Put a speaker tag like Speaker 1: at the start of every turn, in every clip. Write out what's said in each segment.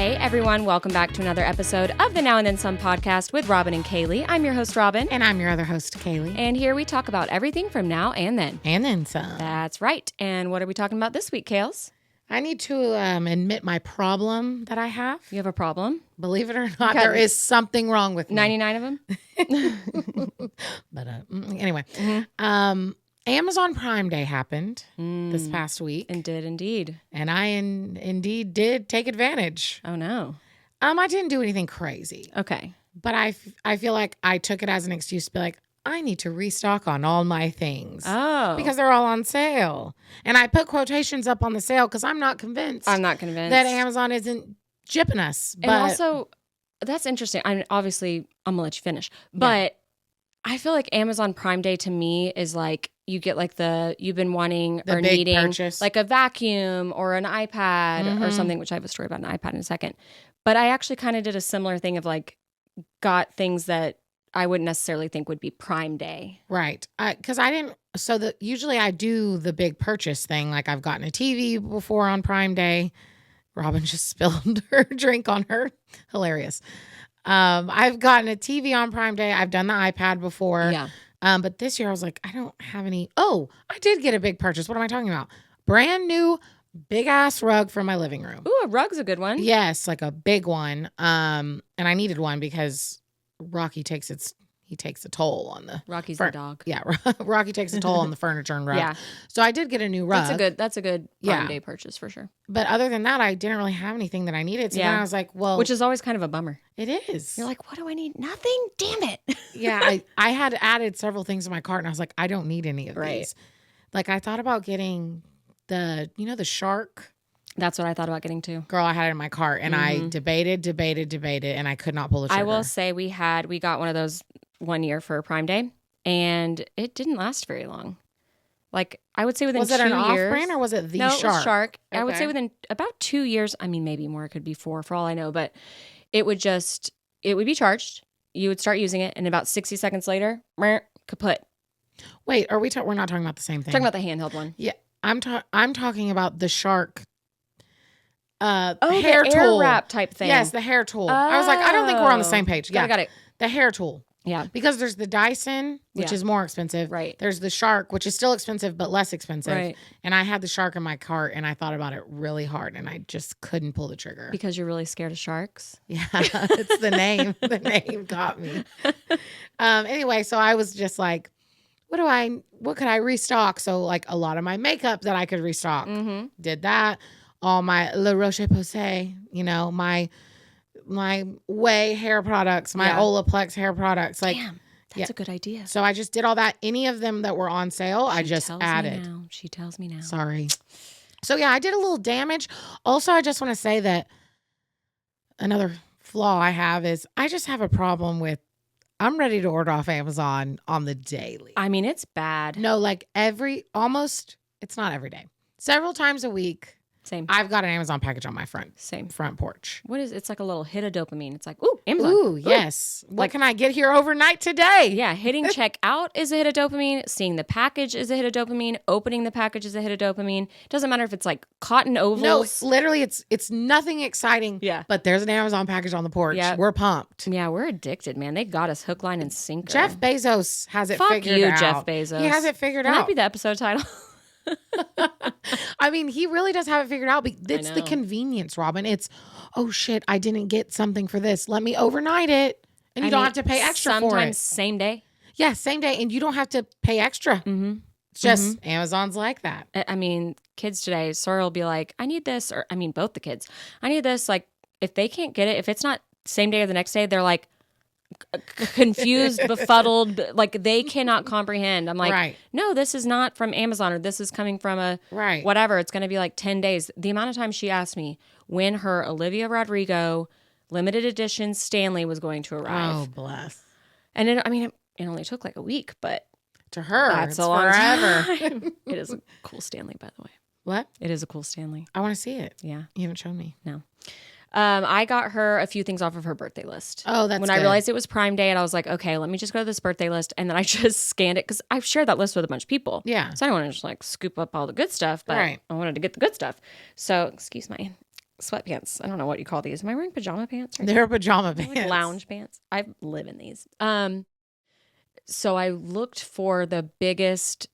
Speaker 1: Hey everyone, welcome back to another episode of the Now and Then Some podcast with Robin and Kaley. I'm your host, Robin.
Speaker 2: And I'm your other host, Kaley.
Speaker 1: And here we talk about everything from now and then.
Speaker 2: And then some.
Speaker 1: That's right. And what are we talking about this week, Kales?
Speaker 2: I need to admit my problem that I have.
Speaker 1: You have a problem?
Speaker 2: Believe it or not, there is something wrong with me.
Speaker 1: 99 of them?
Speaker 2: But anyway, Amazon Prime Day happened this past week.
Speaker 1: And did indeed.
Speaker 2: And I indeed did take advantage.
Speaker 1: Oh, no.
Speaker 2: I didn't do anything crazy.
Speaker 1: Okay.
Speaker 2: But I feel like I took it as an excuse to be like, I need to restock on all my things.
Speaker 1: Oh.
Speaker 2: Because they're all on sale. And I put quotations up on the sale because I'm not convinced.
Speaker 1: That
Speaker 2: Amazon isn't jipping us.
Speaker 1: And also, that's interesting. I'm going to let you finish. But I feel like Amazon Prime Day to me is like, you get like you've been wanting
Speaker 2: the
Speaker 1: or
Speaker 2: big
Speaker 1: needing
Speaker 2: purchase.
Speaker 1: Like a vacuum or an iPad or something, which I have a story about an iPad in a second. But I actually kind of did a similar thing of like, got things that I wouldn't necessarily think would be Prime Day.
Speaker 2: Right. Because usually I do the big purchase thing. Like I've gotten a TV before on Prime Day. Robin just spilled her drink on her. Hilarious. I've gotten a TV on Prime Day. I've done the iPad before.
Speaker 1: Yeah.
Speaker 2: But this year I was like, I don't have any. Oh, I did get a big purchase. What am I talking about? Brand new big ass rug for my living room.
Speaker 1: Ooh, a rug's a good one.
Speaker 2: Yes, like a big one. And I needed one because Rocky takes a toll on the
Speaker 1: Rocky's the dog.
Speaker 2: Yeah, Rocky takes a toll on the furniture and rug.
Speaker 1: Yeah.
Speaker 2: So I did get a new rug.
Speaker 1: That's a good Prime Day purchase for sure.
Speaker 2: But other than that, I didn't really have anything that I needed. So then I was like, well,
Speaker 1: which is always kind of a bummer.
Speaker 2: It is.
Speaker 1: You're like, what do I need? Nothing. Damn it.
Speaker 2: Yeah, I had added several things to my cart, and I was like, I don't need any of these. Like I thought about getting the shark.
Speaker 1: That's what I thought about getting too.
Speaker 2: Girl, I had it in my cart, and I debated, and I could not pull the trigger.
Speaker 1: I will say we got one of those one year for Prime Day, and it didn't last very long. Like I would say within 2 years. Was it an
Speaker 2: off-brand or was it the Shark?
Speaker 1: No, it was Shark.
Speaker 2: Okay.
Speaker 1: I would say within about 2 years. I mean, maybe more. It could be 4 for all I know. But it would be charged. You would start using it, and about 60 seconds later, kaput.
Speaker 2: Wait, we're not talking about the same thing?
Speaker 1: Talking about the handheld one.
Speaker 2: Yeah, I'm talking about the Shark.
Speaker 1: Hair
Speaker 2: the
Speaker 1: tool.
Speaker 2: Air
Speaker 1: wrap type thing.
Speaker 2: Yes, the hair tool. I was like, I don't think we're on the same page. Yeah,
Speaker 1: got it.
Speaker 2: The hair tool.
Speaker 1: Yeah.
Speaker 2: Because there's the Dyson, which is more expensive.
Speaker 1: Right.
Speaker 2: There's the Shark, which is still expensive, but less expensive.
Speaker 1: Right.
Speaker 2: And I had the Shark in my cart, and I thought about it really hard, and I just couldn't pull the trigger.
Speaker 1: Because you're really scared of sharks?
Speaker 2: Yeah, it's the name. The name got me. Anyway, so I was just like, what could I restock? So like a lot of my makeup that I could restock. Did that. All my La Roche-Posay, my Way hair products, my Olaplex hair products. Like,
Speaker 1: damn, that's a good idea.
Speaker 2: So I just did all that. Any of them that were on sale, I just added.
Speaker 1: She tells me now.
Speaker 2: Sorry. So yeah, I did a little damage. Also, I just want to say that another flaw I have is I just have a problem with, I'm ready to order off Amazon on the daily.
Speaker 1: I mean, it's bad.
Speaker 2: No, like it's not every day. Several times a week.
Speaker 1: Same.
Speaker 2: I've got an Amazon package on my front porch.
Speaker 1: It's like a little hit of dopamine. It's like, ooh, Amazon.
Speaker 2: Ooh, yes. What can I get here overnight today?
Speaker 1: Yeah, hitting checkout is a hit of dopamine. Seeing the package is a hit of dopamine. Opening the package is a hit of dopamine. Doesn't matter if it's like cotton ovals.
Speaker 2: No, literally it's nothing exciting.
Speaker 1: Yeah.
Speaker 2: But there's an Amazon package on the porch.
Speaker 1: Yeah.
Speaker 2: We're pumped.
Speaker 1: Yeah, we're addicted, man. They got us hook, line, and sinker.
Speaker 2: Jeff Bezos has it
Speaker 1: Fuck
Speaker 2: figured
Speaker 1: you,
Speaker 2: out.
Speaker 1: Jeff Bezos.
Speaker 2: He has it figured
Speaker 1: Can
Speaker 2: out.
Speaker 1: that be the episode title?
Speaker 2: I mean, he really does have it figured out. It's the convenience, Robin. It's, oh shit, I didn't get something for this. Let me overnight it. And you don't have to pay extra for it.
Speaker 1: Sometimes same day.
Speaker 2: Yeah, same day. And you don't have to pay extra.
Speaker 1: Mm-hmm.
Speaker 2: It's just Amazon's like that.
Speaker 1: I mean, kids today, Sora will be like, I need this. Or, I mean, both the kids. I need this. Like, if they can't get it, if it's not same day or the next day, they're like, confused, befuddled, like they cannot comprehend. I'm like, no, this is not from Amazon, or this is coming from a whatever. It's going to be like 10 days. The amount of time she asked me when her Olivia Rodrigo limited edition Stanley was going to arrive.
Speaker 2: Oh, bless.
Speaker 1: And it only took like a week, but
Speaker 2: to her,
Speaker 1: that's a long time. It is a cool Stanley, by the way.
Speaker 2: What?
Speaker 1: It is a cool Stanley.
Speaker 2: I want to see it.
Speaker 1: Yeah.
Speaker 2: You haven't shown me.
Speaker 1: No. I got her a few things off of her birthday list.
Speaker 2: Oh, that's
Speaker 1: when
Speaker 2: good.
Speaker 1: I realized it was Prime Day, and I was like, okay, let me just go to this birthday list. And then I just scanned it because I've shared that list with a bunch of people.
Speaker 2: Yeah.
Speaker 1: So I don't want to just like scoop up all the good stuff, but I wanted to get the good stuff. So excuse my sweatpants. I don't know what you call these. Am I wearing pajama pants? Right
Speaker 2: They're pajama
Speaker 1: now?
Speaker 2: pants.
Speaker 1: Like lounge pants. I live in these. So I looked for the biggest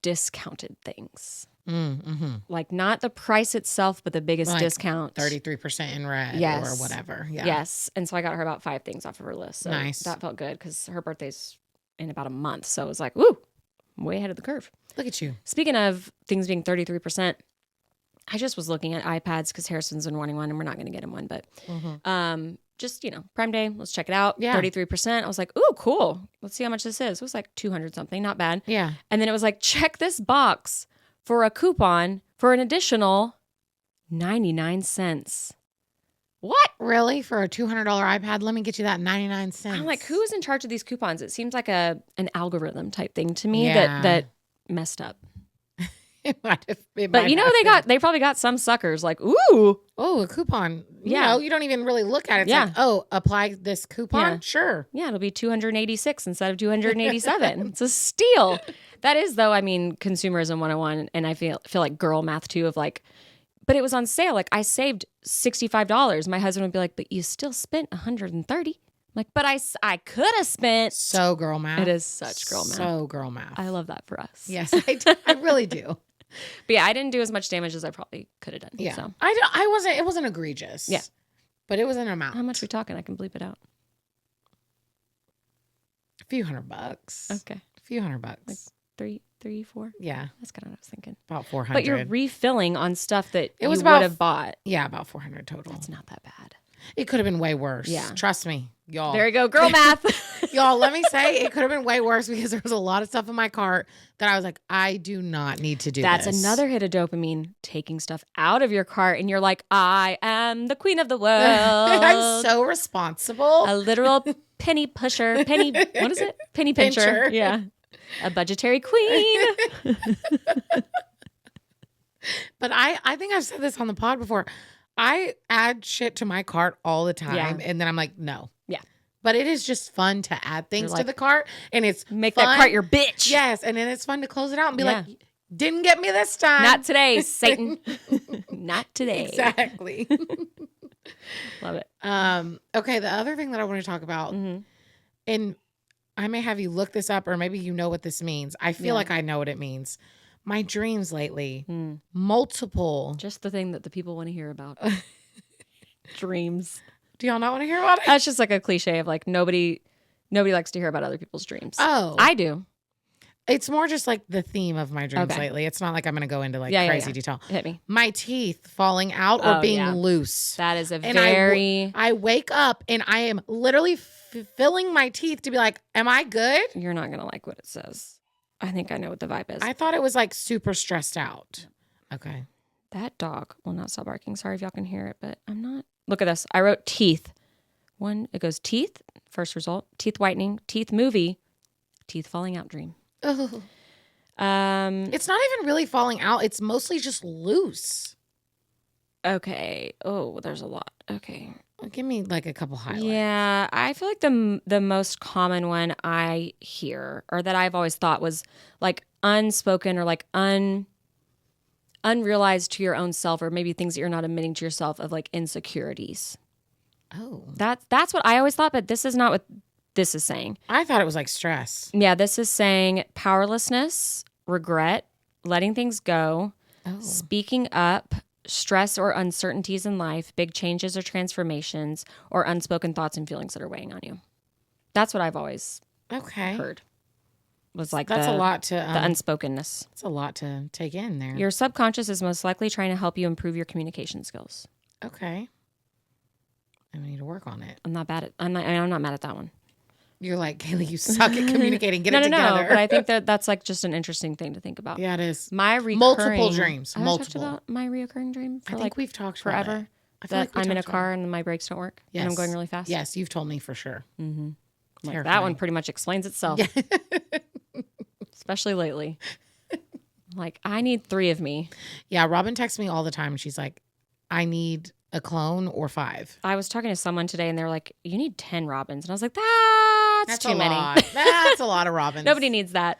Speaker 1: discounted things.
Speaker 2: Mm-hmm.
Speaker 1: Like not the price itself, but the biggest
Speaker 2: Like
Speaker 1: discount.
Speaker 2: 33% in red
Speaker 1: Yes.
Speaker 2: or whatever. Yeah.
Speaker 1: Yes. And so I got her about 5 things off of her list. So
Speaker 2: Nice.
Speaker 1: that felt good because her birthday's in about a month. So it was like, woo, I'm way ahead of the curve.
Speaker 2: Look at you.
Speaker 1: Speaking of things being 33%, I just was looking at iPads because Harrison's been wanting one and we're not going to get him one. But just, Prime Day, let's check it out.
Speaker 2: Yeah.
Speaker 1: 33%. I was like, ooh, cool. Let's see how much this is. It was like 200 something. Not bad.
Speaker 2: Yeah.
Speaker 1: And then it was like, check this box for a coupon for an additional 99 cents. What?
Speaker 2: Really? For a $200 iPad? Let me get you that 99 cents.
Speaker 1: I'm like, who is in charge of these coupons? It seems like an algorithm type thing to me
Speaker 2: Yeah.
Speaker 1: that messed up.
Speaker 2: It might have,
Speaker 1: But they probably got some suckers like, ooh.
Speaker 2: Oh, a coupon.
Speaker 1: Yeah.
Speaker 2: You don't even really look at it. It's
Speaker 1: Yeah.
Speaker 2: like, oh, apply this coupon?
Speaker 1: Yeah.
Speaker 2: Sure.
Speaker 1: Yeah, it'll be 286 instead of 287. It's a steal. That is, though, consumerism 101. And I feel like girl math, too, of like, but it was on sale. Like, I saved $65. My husband would be like, but you still spent $130. I'm like, but I could have spent.
Speaker 2: So girl math.
Speaker 1: It is such girl math.
Speaker 2: So girl math.
Speaker 1: I love that for us.
Speaker 2: Yes, I really do.
Speaker 1: But yeah, I didn't do as much damage as I probably could have done.
Speaker 2: Yeah.
Speaker 1: So.
Speaker 2: It wasn't egregious.
Speaker 1: Yeah.
Speaker 2: But it was an amount.
Speaker 1: How much we talking? I can bleep it out.
Speaker 2: A few $100.
Speaker 1: Okay.
Speaker 2: A few $100.
Speaker 1: Like 3, 4?
Speaker 2: Yeah.
Speaker 1: That's kind of what I was thinking.
Speaker 2: About 400.
Speaker 1: But you're refilling on stuff that
Speaker 2: It was
Speaker 1: you would have bought.
Speaker 2: Yeah, about 400 total.
Speaker 1: That's not that bad.
Speaker 2: It could have been way worse.
Speaker 1: Yeah.
Speaker 2: Trust me, y'all.
Speaker 1: There you go. Girl math.
Speaker 2: Y'all, let me say it could have been way worse because there was a lot of stuff in my cart that I was like, I do not need to do
Speaker 1: That's
Speaker 2: this.
Speaker 1: another hit of dopamine, taking stuff out of your cart and you're like, I am the queen of the world.
Speaker 2: I'm so responsible.
Speaker 1: A literal penny pusher. What is it? Penny pincher.
Speaker 2: Pincher.
Speaker 1: Yeah. A budgetary queen.
Speaker 2: But I think I've said this on the pod before. I add shit to my cart all the time.
Speaker 1: Yeah.
Speaker 2: And then I'm like, no.
Speaker 1: Yeah.
Speaker 2: But it is just fun to add things
Speaker 1: You're
Speaker 2: to
Speaker 1: like,
Speaker 2: the cart. And it's
Speaker 1: Make
Speaker 2: fun.
Speaker 1: that cart your bitch.
Speaker 2: Yes. And then it's fun to close it out and be
Speaker 1: Yeah.
Speaker 2: like, didn't get me this time.
Speaker 1: Not today, Satan. Not today.
Speaker 2: Exactly.
Speaker 1: Love it.
Speaker 2: Okay. The other thing that I want to talk about, and I may have you look this up or maybe you know what this means. I feel like I know what it means. My dreams lately, multiple.
Speaker 1: Just the thing that the people want to hear about. Dreams.
Speaker 2: Do y'all not want to hear about it?
Speaker 1: That's just like a cliche of like nobody likes to hear about other people's dreams.
Speaker 2: Oh.
Speaker 1: I do.
Speaker 2: It's more just like the theme of my dreams lately. It's not like I'm going to go into like crazy detail.
Speaker 1: Hit me.
Speaker 2: My teeth falling out or being loose.
Speaker 1: That is a
Speaker 2: And
Speaker 1: very...
Speaker 2: I wake up and I am literally filling my teeth to be like, am I good?
Speaker 1: You're not going to like what it says. I think I know what the vibe is.
Speaker 2: I thought it was like super stressed out. Okay.
Speaker 1: That dog will not stop barking. Sorry if y'all can hear it, but I'm not. Look at this. I wrote teeth. It goes teeth, first result, teeth whitening, teeth movie, teeth falling out dream.
Speaker 2: Oh. It's not even really falling out. It's mostly just loose.
Speaker 1: Okay. Oh, there's a lot. Okay.
Speaker 2: Give me like a couple highlights.
Speaker 1: Yeah, I feel like the most common one I hear or that I've always thought was like unspoken or like unrealized to your own self or maybe things that you're not admitting to yourself of like insecurities.
Speaker 2: Oh.
Speaker 1: That's what I always thought, but this is not what this is saying.
Speaker 2: I thought it was like stress.
Speaker 1: Yeah, this is saying powerlessness, regret, letting things go, speaking up, stress or uncertainties in life, big changes or transformations, or unspoken thoughts and feelings that are weighing on you. That's what I've always heard. Was like
Speaker 2: that's a lot to
Speaker 1: the unspokenness.
Speaker 2: It's a lot to take in there.
Speaker 1: Your subconscious is most likely trying to help you improve your communication skills.
Speaker 2: Okay. I need to work on it.
Speaker 1: I'm not mad at that one.
Speaker 2: You're like, Kaley, you suck at communicating. Get it together.
Speaker 1: No, but I think that's like just an interesting thing to think about.
Speaker 2: Yeah, it is.
Speaker 1: My recurring
Speaker 2: multiple dreams.
Speaker 1: Have I talked about my reoccurring dream for
Speaker 2: I think
Speaker 1: like
Speaker 2: we've talked
Speaker 1: forever.
Speaker 2: About it. I
Speaker 1: That
Speaker 2: feel like
Speaker 1: I'm in a car and my brakes don't work and I'm going really fast.
Speaker 2: Yes, you've told me for sure.
Speaker 1: Mm-hmm. Like that one pretty much explains itself. Yeah. Especially lately. Like, I need 3 of me.
Speaker 2: Yeah, Robin texts me all the time and she's like, I need a clone or 5.
Speaker 1: I was talking to someone today and they were like, you need 10 Robins. And I was like, That's too many.
Speaker 2: That's a lot of Robins.
Speaker 1: Nobody needs that.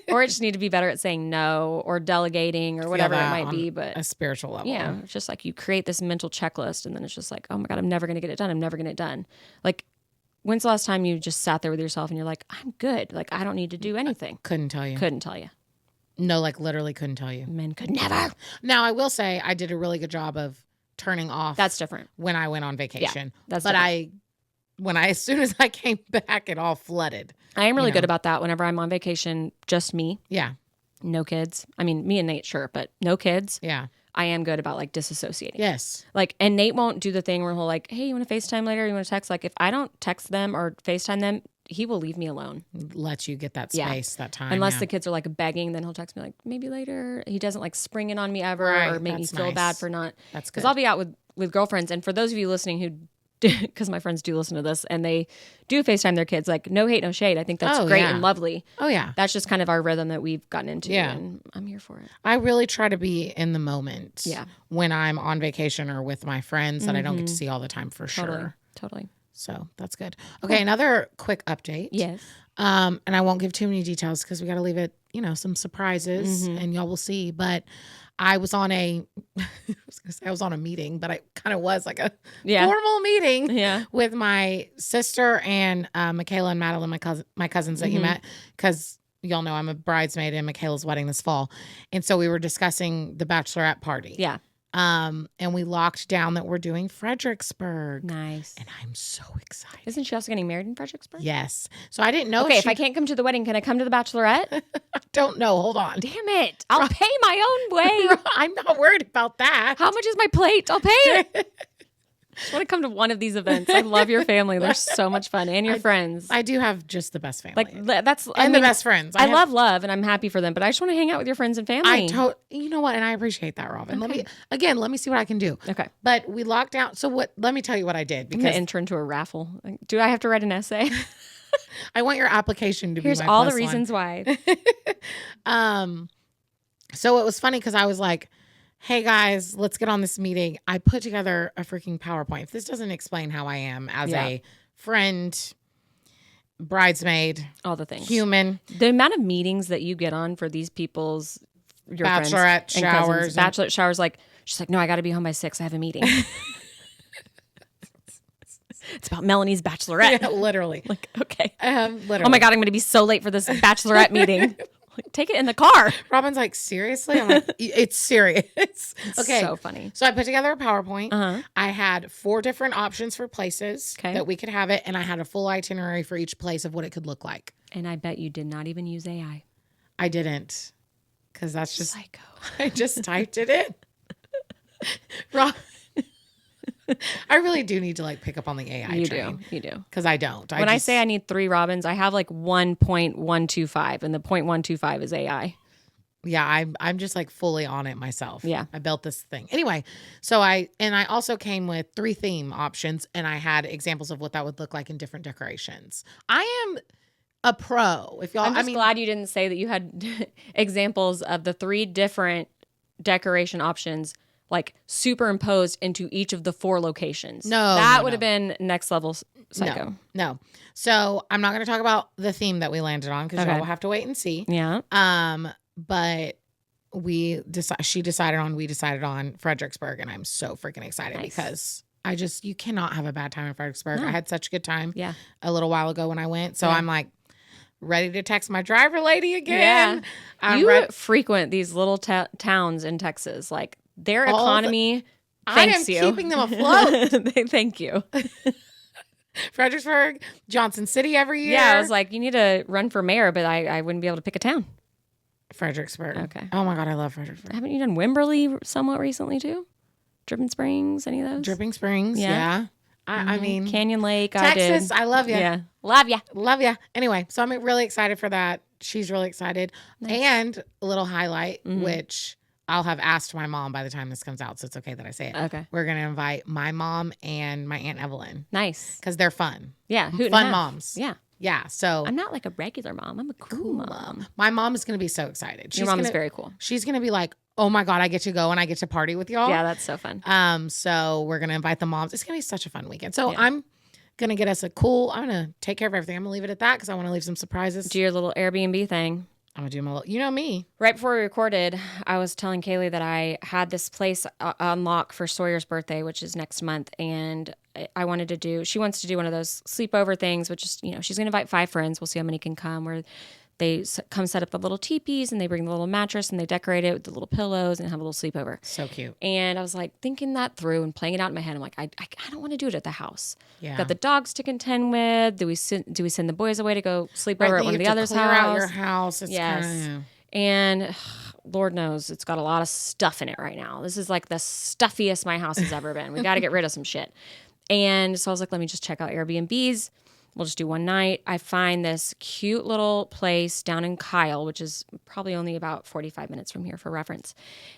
Speaker 1: Or I just need to be better at saying no or delegating or whatever it might be. But
Speaker 2: a spiritual level.
Speaker 1: Yeah. It's just like you create this mental checklist and then it's just like, oh my God, I'm never going to get it done. I'm never going to get it done. Like, when's the last time you just sat there with yourself and you're like, I'm good. Like, I don't need to do anything.
Speaker 2: Couldn't tell you.
Speaker 1: Couldn't tell you.
Speaker 2: No, like literally couldn't tell you.
Speaker 1: Men could never.
Speaker 2: Now, I will say I did a really good job of turning off.
Speaker 1: That's different.
Speaker 2: When I went on vacation.
Speaker 1: Yeah, that's
Speaker 2: but
Speaker 1: different.
Speaker 2: as soon as I came back, it all flooded.
Speaker 1: I am really good about that whenever I'm on vacation, just me.
Speaker 2: Yeah.
Speaker 1: No kids. I mean, me and Nate, sure, but no kids.
Speaker 2: Yeah.
Speaker 1: I am good about like disassociating.
Speaker 2: Yes.
Speaker 1: Like, and Nate won't do the thing where he'll like, hey, you want to FaceTime later? You want to text? Like, if I don't text them or FaceTime them, he will leave me alone.
Speaker 2: Let you get that space, that time.
Speaker 1: Unless the kids are like begging, then he'll text me like, maybe later. He doesn't like spring in on me ever or make me feel bad for not.
Speaker 2: That's good.
Speaker 1: Because I'll be out with girlfriends. And for those of you listening who, because my friends do listen to this and they do FaceTime their kids, like no hate, no shade. I think that's great and lovely.
Speaker 2: Oh, yeah.
Speaker 1: That's just kind of our rhythm that we've gotten into.
Speaker 2: Yeah.
Speaker 1: And I'm here for it.
Speaker 2: I really try to be in the moment.
Speaker 1: Yeah.
Speaker 2: When I'm on vacation or with my friends that I don't get to see all the time for sure.
Speaker 1: Totally.
Speaker 2: So that's good. Okay, another quick update.
Speaker 1: Yes.
Speaker 2: And I won't give too many details because we got to leave it, some surprises and y'all will see. But I was on I was on a meeting, but I kind of was like a formal meeting with my sister and Michaela and Madeline, my cousins that you met, because y'all know I'm a bridesmaid in Michaela's wedding this fall. And so we were discussing the bachelorette party.
Speaker 1: Yeah.
Speaker 2: And we locked down that we're doing Fredericksburg.
Speaker 1: Nice.
Speaker 2: And I'm so excited.
Speaker 1: Isn't she also getting married in Fredericksburg?
Speaker 2: Yes. So I didn't know.
Speaker 1: Okay, if I can't come to the wedding, can I come to the bachelorette?
Speaker 2: I don't know. Hold on.
Speaker 1: Damn it. I'll pay my own way.
Speaker 2: I'm not worried about that.
Speaker 1: How much is my plate? I'll pay it. I just want to come to one of these events. I love your family. They're so much fun. And your friends.
Speaker 2: I do have just the best family.
Speaker 1: Like that's
Speaker 2: the best friends.
Speaker 1: I love love and I'm happy for them, but I just want to hang out with your friends and family.
Speaker 2: You know what? And I appreciate that, Robin.
Speaker 1: Okay.
Speaker 2: Let me see what I can do.
Speaker 1: Okay.
Speaker 2: But we locked down. So let me tell you what I did.
Speaker 1: Because I'm going to enter into a raffle. Do I have to write an essay?
Speaker 2: I want your application to be my
Speaker 1: Here's all the
Speaker 2: +1.
Speaker 1: reasons why.
Speaker 2: So it was funny because I was like, hey guys, let's get on this meeting. I put together a freaking PowerPoint. If this doesn't explain how I am as a friend, bridesmaid,
Speaker 1: all the things,
Speaker 2: human.
Speaker 1: The amount of meetings that you get on for these people's your
Speaker 2: bachelorette showers,
Speaker 1: bachelorette showers. Like she's like, no, I got to be home by 6. I have a meeting. It's about Melanie's bachelorette.
Speaker 2: Yeah, literally.
Speaker 1: Like, okay.
Speaker 2: Literally.
Speaker 1: Oh my God, I'm going to be so late for this bachelorette meeting. Like, take it in the car.
Speaker 2: Robin's like, seriously? I'm like, it's serious. Okay.
Speaker 1: So funny.
Speaker 2: So I put together a PowerPoint. I had 4 different options for places that we could have it. And I had a full itinerary for each place of what it could look like.
Speaker 1: And I bet you did not even use AI.
Speaker 2: I didn't. Because that's just,
Speaker 1: psycho.
Speaker 2: I just typed it in. I really do need to like pick up on the AI train.
Speaker 1: You do.
Speaker 2: Because I don't.
Speaker 1: When I say I need 3 Robins, I have like 1.125 and the 0.125 is AI.
Speaker 2: Yeah, I'm just like fully on it myself.
Speaker 1: Yeah.
Speaker 2: I built this thing. Anyway, so I also came with 3 theme options and I had examples of what that would look like in different decorations. I am a pro. If y'all,
Speaker 1: I'm glad you didn't say that you had examples of the 3 different decoration options like superimposed into each of the 4 locations. That would have been next level psycho.
Speaker 2: No. So I'm not going to talk about the theme that we landed on because y'all will have to wait and see.
Speaker 1: Yeah.
Speaker 2: But we decided on Fredericksburg, and I'm so freaking excited because you cannot have a bad time in Fredericksburg.
Speaker 1: No.
Speaker 2: I had such a good time.
Speaker 1: Yeah.
Speaker 2: A little while ago when I went, so I'm like ready to text my driver lady again.
Speaker 1: Yeah. You frequent these little towns in Texas, like. Their economy thanks you.
Speaker 2: I am keeping them afloat.
Speaker 1: They thank you.
Speaker 2: Fredericksburg, Johnson City every year.
Speaker 1: Yeah, I was like, you need to run for mayor, but I wouldn't be able to pick a town.
Speaker 2: Fredericksburg.
Speaker 1: Okay.
Speaker 2: Oh my God, I love Fredericksburg.
Speaker 1: Haven't you done Wimberley somewhat recently too? Dripping Springs, any of those?
Speaker 2: Dripping Springs, yeah. I mean.
Speaker 1: Canyon Lake,
Speaker 2: Texas, I love you.
Speaker 1: Yeah. Love you.
Speaker 2: Love you. Anyway, so I'm really excited for that. She's really excited. Nice. And a little highlight, which I'll have asked my mom by the time this comes out, so it's okay that I say it.
Speaker 1: Okay.
Speaker 2: We're going to invite my mom and my Aunt Evelyn.
Speaker 1: Nice.
Speaker 2: Because they're fun.
Speaker 1: Yeah.
Speaker 2: Fun moms.
Speaker 1: Yeah.
Speaker 2: Yeah. So
Speaker 1: I'm not like a regular mom. I'm a cool mom.
Speaker 2: My mom is going to be so excited.
Speaker 1: Your mom is very cool.
Speaker 2: She's going to be like, oh my God, I get to go and I get to party with y'all.
Speaker 1: Yeah, that's so fun.
Speaker 2: So we're going to invite the moms. It's going to be such a fun weekend. So I'm Gonna get us I'm gonna take care of everything. I'm gonna leave it at that because I want to leave some surprises.
Speaker 1: Do your little Airbnb thing.
Speaker 2: I'm gonna do my you know me.
Speaker 1: Right before we recorded, I was telling Kaley that I had this place on lock for Sawyer's birthday, which is next month, and she wants to do one of those sleepover things, which is, she's going to invite 5 friends. We'll see how many can come, where they come set up the little teepees and they bring the little mattress and they decorate it with the little pillows and have a little sleepover.
Speaker 2: So cute.
Speaker 1: And I was like thinking that through and playing it out in my head. I'm like, I don't want to do it at the house.
Speaker 2: Yeah.
Speaker 1: Got the dogs to contend with. Do we send the boys away to go sleep over at one of the others'
Speaker 2: clear
Speaker 1: house?
Speaker 2: Out your house. It's
Speaker 1: yes.
Speaker 2: Kinda...
Speaker 1: And Lord knows it's got a lot of stuff in it right now. This is like the stuffiest my house has ever been. We got to get rid of some shit. And so I was like, let me just check out Airbnbs. We'll just do one night. I find this cute little place down in Kyle, which is probably only about 45 minutes from here for reference.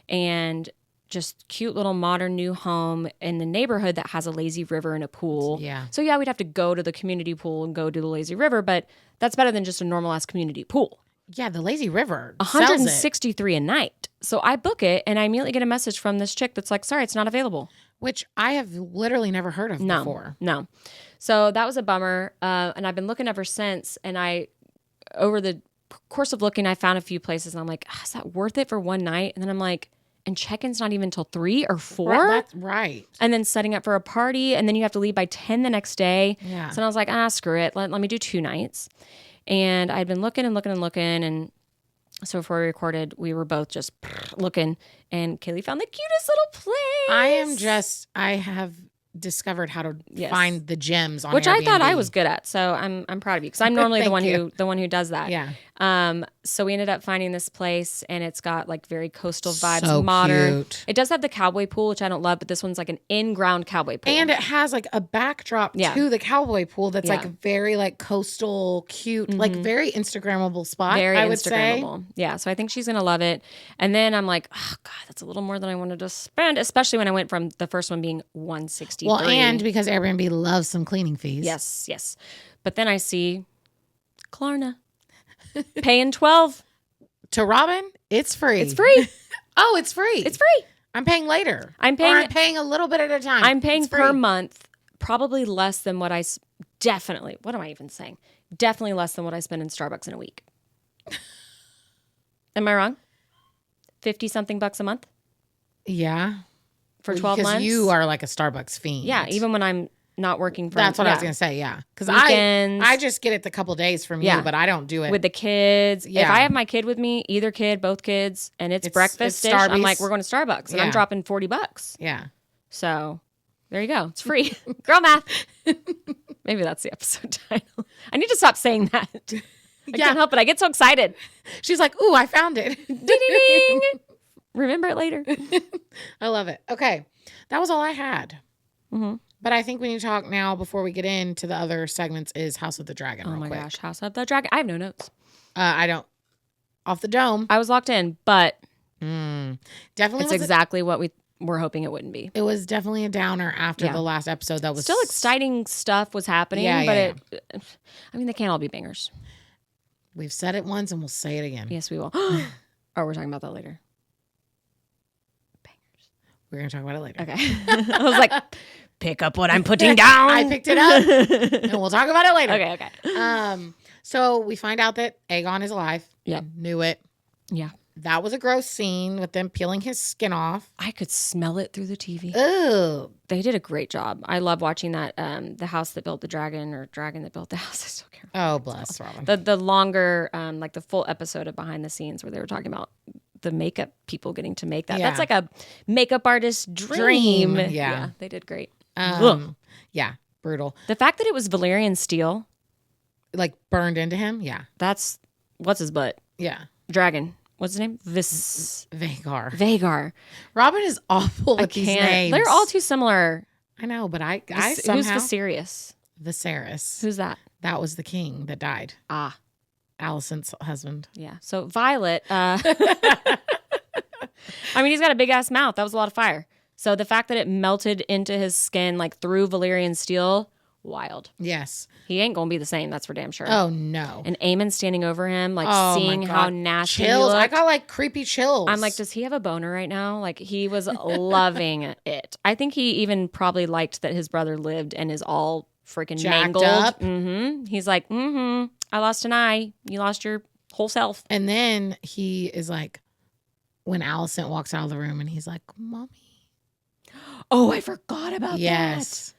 Speaker 1: And just cute little modern new home in the neighborhood that has a lazy river and a pool.
Speaker 2: Yeah.
Speaker 1: So yeah, we'd have to go to the community pool and go do the lazy river, but that's better than just a normal ass community pool.
Speaker 2: Yeah, the lazy river.
Speaker 1: $163 a night. So I book it and I immediately get a message from this chick that's like, sorry, it's not available.
Speaker 2: Which I have literally never heard of before.
Speaker 1: No. So that was a bummer. And I've been looking ever since. And over the course of looking, I found a few places and I'm like, is that worth it for one night? And then I'm like, and check-in's not even until 3 or 4?
Speaker 2: Right, that's right.
Speaker 1: And then setting up for a party. And then you have to leave by 10 the next day.
Speaker 2: Yeah.
Speaker 1: So I was like, screw it. Let me do 2 nights. And I'd been looking and looking and looking. And so before we recorded, we were both just looking. And Kaley found the cutest little place.
Speaker 2: I have discovered how to find the gems on
Speaker 1: which
Speaker 2: Airbnb.
Speaker 1: I thought I was good at. So I'm proud of you because I'm normally the one who does that.
Speaker 2: Yeah.
Speaker 1: So we ended up finding this place and it's got like very coastal vibes,
Speaker 2: so
Speaker 1: modern.
Speaker 2: Cute.
Speaker 1: It does have the cowboy pool, which I don't love, but this one's like an in-ground cowboy pool.
Speaker 2: And it has like a backdrop to the cowboy pool that's like very like coastal, cute, like very Instagrammable spot.
Speaker 1: Very
Speaker 2: I would Instagrammable.
Speaker 1: Say. Yeah. So I think she's gonna love it. And then I'm like, oh God, that's a little more than I wanted to spend, especially when I went from the first one being $163.
Speaker 2: Well, and because Airbnb loves some cleaning fees.
Speaker 1: Yes. But then I see Klarna paying $12
Speaker 2: to Robin. It's free.
Speaker 1: It's free.
Speaker 2: Oh, it's free.
Speaker 1: It's free.
Speaker 2: I'm paying later.
Speaker 1: I'm paying
Speaker 2: a little bit at a time.
Speaker 1: I'm paying per month, probably less than what I definitely. What am I even saying? Definitely less than what I spend in Starbucks in a week. Am I wrong? 50 something bucks a month.
Speaker 2: Yeah.
Speaker 1: For 12 months.
Speaker 2: Because you are like a Starbucks fiend.
Speaker 1: Yeah, even when I'm not working for.
Speaker 2: That's what I was gonna say. Yeah, because I just get it the couple days from you, but I don't do it
Speaker 1: with the kids.
Speaker 2: Yeah.
Speaker 1: If I have my kid with me, either kid, both kids, and it's breakfast, I'm like, we're going to Starbucks, and I'm dropping $40.
Speaker 2: Yeah.
Speaker 1: So there you go. It's free. Girl math. Maybe that's the episode title. I need to stop saying that. I can't help it. I get so excited.
Speaker 2: She's like, "Ooh, I found it."
Speaker 1: Ding ding ding. Remember it later.
Speaker 2: I love it. Okay, that was all I had.
Speaker 1: Mm-hmm.
Speaker 2: But I think we need to talk now before we get into the other segments is House of the Dragon.
Speaker 1: Oh my gosh, House of the Dragon. I have no notes.
Speaker 2: I don't. Off the dome.
Speaker 1: I was locked in, but
Speaker 2: definitely
Speaker 1: it's exactly what we were hoping it wouldn't be.
Speaker 2: It was definitely a downer after the last episode. That was
Speaker 1: still exciting stuff was happening, but I mean, they can't all be bangers.
Speaker 2: We've said it once and we'll say it again.
Speaker 1: Yes, we will. Oh, we're talking about that later.
Speaker 2: We're going to talk about it later.
Speaker 1: Okay. I was like, pick up what I'm putting down.
Speaker 2: I picked it up and we'll talk about it later.
Speaker 1: Okay.
Speaker 2: So we find out that Aegon is alive.
Speaker 1: Yep.
Speaker 2: Knew it.
Speaker 1: Yeah.
Speaker 2: That was a gross scene with them peeling his skin off.
Speaker 1: I could smell it through the TV.
Speaker 2: Ooh.
Speaker 1: They did a great job. I love watching that, the house that built the dragon or dragon that built the house. I still can't remember.
Speaker 2: Oh, bless Robin.
Speaker 1: The longer, like the full episode of behind the scenes where they were talking about the makeup people getting to make that.
Speaker 2: Yeah.
Speaker 1: That's like a makeup artist dream.
Speaker 2: Yeah.
Speaker 1: They did great.
Speaker 2: Yeah. Brutal.
Speaker 1: The fact that it was Valyrian steel.
Speaker 2: Like burned into him. Yeah.
Speaker 1: That's, what's his butt?
Speaker 2: Yeah.
Speaker 1: Dragon. What's his name? Vagar.
Speaker 2: Robin is awful with these names.
Speaker 1: They're all too similar.
Speaker 2: I know, but I
Speaker 1: Who's
Speaker 2: somehow.
Speaker 1: Viserys?
Speaker 2: Who's
Speaker 1: that?
Speaker 2: That was the king that died.
Speaker 1: Ah.
Speaker 2: Alicent's husband.
Speaker 1: Yeah. So Violet, I mean, he's got a big ass mouth. That was a lot of fire. So the fact that it melted into his skin, like through Valyrian steel, wild.
Speaker 2: Yes.
Speaker 1: He ain't going to be the same. That's for damn sure.
Speaker 2: Oh, no.
Speaker 1: And Aemon standing over him, like seeing how nasty
Speaker 2: chills.
Speaker 1: he looked.
Speaker 2: I got like creepy chills.
Speaker 1: I'm like, does he have a boner right now? Like he was loving it. I think he even probably liked that his brother lived and is all freaking
Speaker 2: Jacked
Speaker 1: mangled.
Speaker 2: up.
Speaker 1: He's like, I lost an eye. You lost your whole self.
Speaker 2: And then he is like, when Allison walks out of the room and he's like, Mommy.
Speaker 1: Oh, I forgot about
Speaker 2: Yes.
Speaker 1: that.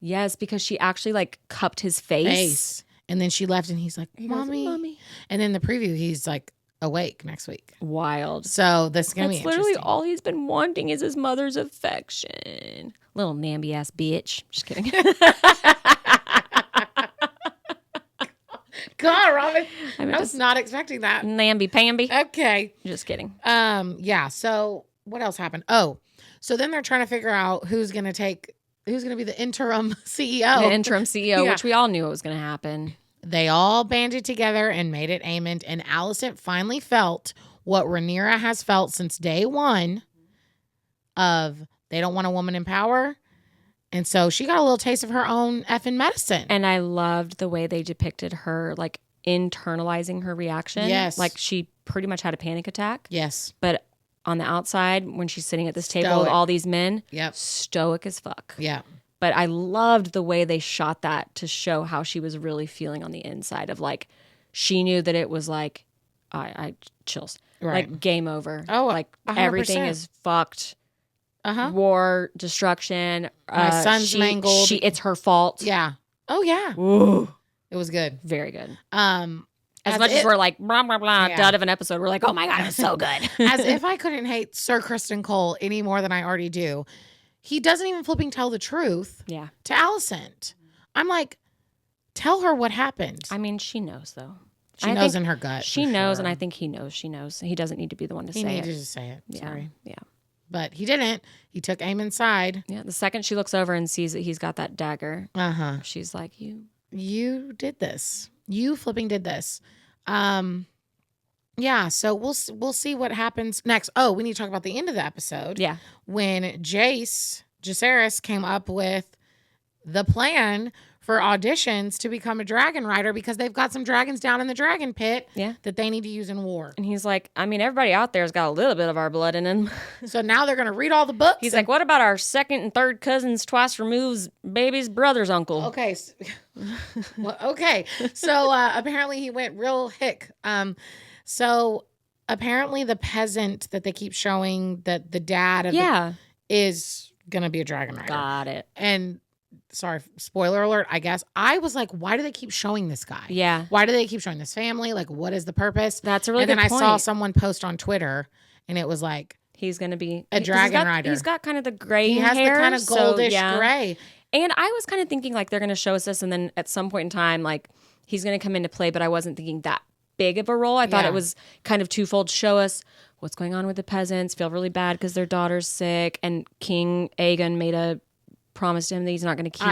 Speaker 1: Yes, because she actually like cupped his face.
Speaker 2: And then she left and he's like,
Speaker 1: He goes,
Speaker 2: Mommy.
Speaker 1: Mommy.
Speaker 2: And then the preview, he's like awake next week.
Speaker 1: Wild.
Speaker 2: So this is going to be
Speaker 1: That's literally
Speaker 2: interesting.
Speaker 1: all he's been wanting is his mother's affection. Little namby ass bitch. Just kidding.
Speaker 2: God, Robin.
Speaker 1: I
Speaker 2: I was not expecting that.
Speaker 1: Namby pamby.
Speaker 2: Okay.
Speaker 1: Just kidding.
Speaker 2: Yeah. So what else happened? Oh, so then they're trying to figure out who's going to be the interim CEO.
Speaker 1: The interim CEO,
Speaker 2: Yeah.
Speaker 1: which we all knew it was going to happen.
Speaker 2: They all banded together and made it Amond. And Allison finally felt what Rhaenyra has felt since day one of they don't want a woman in power. And so she got a little taste of her own effing medicine.
Speaker 1: And I loved the way they depicted her, like, internalizing her reaction.
Speaker 2: Yes.
Speaker 1: Like, she pretty much had a panic attack.
Speaker 2: Yes.
Speaker 1: But on the outside, when she's sitting at this table with
Speaker 2: Stoic.
Speaker 1: all these men,
Speaker 2: Yep.
Speaker 1: stoic as fuck.
Speaker 2: Yeah.
Speaker 1: But I loved the way they shot that to show how she was really feeling on the inside of, like, she knew that it was like, I chills.
Speaker 2: Right.
Speaker 1: Like, game over.
Speaker 2: Oh,
Speaker 1: like,
Speaker 2: 100%.
Speaker 1: everything is fucked.
Speaker 2: Uh-huh.
Speaker 1: War, destruction.
Speaker 2: My son's mangled.
Speaker 1: It's her fault.
Speaker 2: Yeah. Oh, yeah.
Speaker 1: Ooh,
Speaker 2: It was good.
Speaker 1: very good.
Speaker 2: As
Speaker 1: much as
Speaker 2: it-
Speaker 1: we're like, blah, blah, blah,
Speaker 2: Yeah.
Speaker 1: dud of an episode, we're like, oh my God, it was so good.
Speaker 2: As if I couldn't hate Sir Kristen Cole any more than I already do. He doesn't even flipping tell the truth
Speaker 1: Yeah.
Speaker 2: to Allison. I'm like, tell her what happened.
Speaker 1: I mean, she knows, though.
Speaker 2: She
Speaker 1: I
Speaker 2: knows
Speaker 1: think
Speaker 2: in her gut.
Speaker 1: She
Speaker 2: for
Speaker 1: knows,
Speaker 2: sure.
Speaker 1: and I think he knows she knows. He doesn't need to be the one to
Speaker 2: he
Speaker 1: say
Speaker 2: needed
Speaker 1: it.
Speaker 2: to say it.
Speaker 1: Yeah.
Speaker 2: Sorry.
Speaker 1: Yeah.
Speaker 2: But he didn't. He took Aemon's side.
Speaker 1: Yeah. The second she looks over and sees that he's got that dagger,
Speaker 2: Uh-huh.
Speaker 1: she's like,
Speaker 2: You did this. You flipping did this. Yeah, so we'll see what happens next. Oh, we need to talk about the end of the episode.
Speaker 1: Yeah.
Speaker 2: When Jacaerys came up with the plan for auditions to become a dragon rider because they've got some dragons down in the dragon pit
Speaker 1: Yeah.
Speaker 2: that they need to use in war.
Speaker 1: And he's like, I mean, everybody out there's got a little bit of our blood in them.
Speaker 2: So now they're going to read all the books.
Speaker 1: He's like, what about our second and third cousins, twice removed baby's brother's uncle?
Speaker 2: Okay. Well, okay. So apparently he went real hick. So apparently the peasant that they keep showing that the dad of
Speaker 1: Yeah.
Speaker 2: is going to be a dragon rider.
Speaker 1: Got it.
Speaker 2: And sorry, spoiler alert, I guess. I was like, why do they keep showing this guy?
Speaker 1: Yeah.
Speaker 2: Why do they keep showing this family? Like, what is the purpose?
Speaker 1: That's a really
Speaker 2: and
Speaker 1: good
Speaker 2: then
Speaker 1: point.
Speaker 2: I saw someone post on Twitter and it was like,
Speaker 1: He's going to be
Speaker 2: A dragon rider.
Speaker 1: He's got kind of the gray
Speaker 2: he has
Speaker 1: hair,
Speaker 2: the kind of
Speaker 1: so,
Speaker 2: goldish
Speaker 1: yeah.
Speaker 2: gray.
Speaker 1: And I was kind of thinking like they're going to show us this and then at some point in time, like he's going to come into play, but I wasn't thinking that big of a role. I thought
Speaker 2: Yeah.
Speaker 1: it was kind of twofold. Show us what's going on with the peasants, feel really bad because their daughter's sick, and King Aegon made a promise to him that he's not going to keep.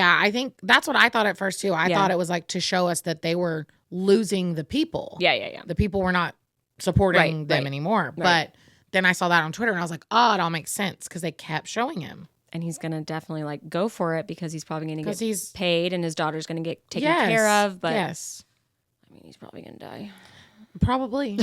Speaker 2: I think that's what I thought at first too. I
Speaker 1: Yeah.
Speaker 2: thought it was like to show us that they were losing the people.
Speaker 1: Yeah.
Speaker 2: The people were not supporting
Speaker 1: Right,
Speaker 2: them
Speaker 1: right.
Speaker 2: anymore.
Speaker 1: Right.
Speaker 2: But then I saw that on Twitter and I was like, oh, it all makes sense because they kept showing him.
Speaker 1: And he's going to definitely like go for it because he's probably going to
Speaker 2: Because
Speaker 1: get
Speaker 2: he's
Speaker 1: paid and his daughter's going to get taken
Speaker 2: yes,
Speaker 1: care of. But
Speaker 2: yes,
Speaker 1: I mean, he's probably going to die.
Speaker 2: probably.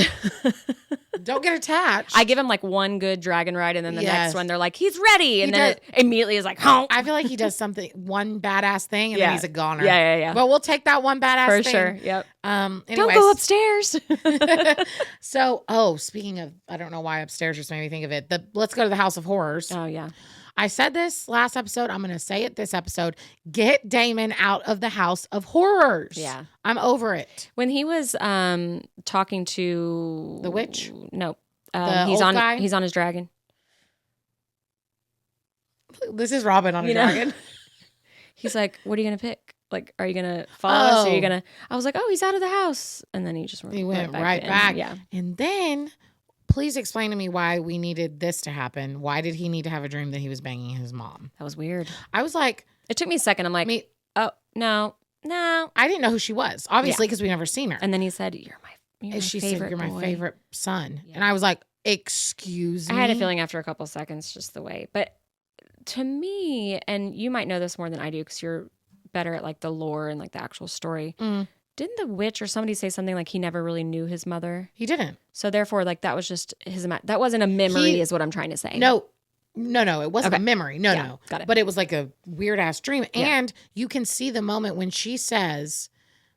Speaker 2: Don't get attached.
Speaker 1: I give him like one good dragon ride, and then the
Speaker 2: Yes.
Speaker 1: next one they're like, he's ready, and
Speaker 2: He
Speaker 1: then
Speaker 2: does-
Speaker 1: it immediately is like, huh?
Speaker 2: I feel like he does something, one badass thing, and
Speaker 1: Yeah.
Speaker 2: then he's a goner.
Speaker 1: Yeah.
Speaker 2: But we'll take that one badass
Speaker 1: For
Speaker 2: thing.
Speaker 1: sure. Yep.
Speaker 2: Anyways,
Speaker 1: Don't go upstairs.
Speaker 2: So, speaking of, I don't know why upstairs just made me think of it. Let's go to the House of Horrors.
Speaker 1: Oh yeah.
Speaker 2: I said this last episode. I'm going to say it this episode. Get Damon out of the House of Horrors.
Speaker 1: Yeah.
Speaker 2: I'm over it.
Speaker 1: When he was talking to
Speaker 2: The witch?
Speaker 1: No.
Speaker 2: The
Speaker 1: he's
Speaker 2: old
Speaker 1: on
Speaker 2: guy?
Speaker 1: he's on his dragon.
Speaker 2: This is Robin on a
Speaker 1: You know?
Speaker 2: dragon.
Speaker 1: He's like, what are you gonna pick? Like, are you gonna follow us? Or are you
Speaker 2: Oh.
Speaker 1: gonna I was like, oh, he's out of the house. And then he just
Speaker 2: He went right
Speaker 1: in.
Speaker 2: back.
Speaker 1: Yeah.
Speaker 2: And then, please explain to me why we needed this to happen. Why did he need to have a dream that he was banging his mom?
Speaker 1: That was weird.
Speaker 2: I was like,
Speaker 1: It took me a second. I'm like, oh no.
Speaker 2: I didn't know who she was, obviously, because we've never seen her.
Speaker 1: And then he said, You're my
Speaker 2: And she said,
Speaker 1: favorite
Speaker 2: "You're my
Speaker 1: boy."
Speaker 2: favorite son,"
Speaker 1: Yeah.
Speaker 2: and I was like, "Excuse me."
Speaker 1: I had a feeling after a couple of seconds, just the way. But to me, and you might know this more than I do because you're better at like the lore and like the actual story.
Speaker 2: Mm.
Speaker 1: Didn't the witch or somebody say something like he never really knew his mother?
Speaker 2: He didn't.
Speaker 1: So therefore, like that was just that wasn't a memory,
Speaker 2: He-
Speaker 1: is what I'm trying to say.
Speaker 2: No, No, it wasn't
Speaker 1: Okay.
Speaker 2: a memory. No,
Speaker 1: Yeah,
Speaker 2: no.
Speaker 1: got it.
Speaker 2: But it was like a weird ass dream.
Speaker 1: Yeah.
Speaker 2: And you can see the moment when she says,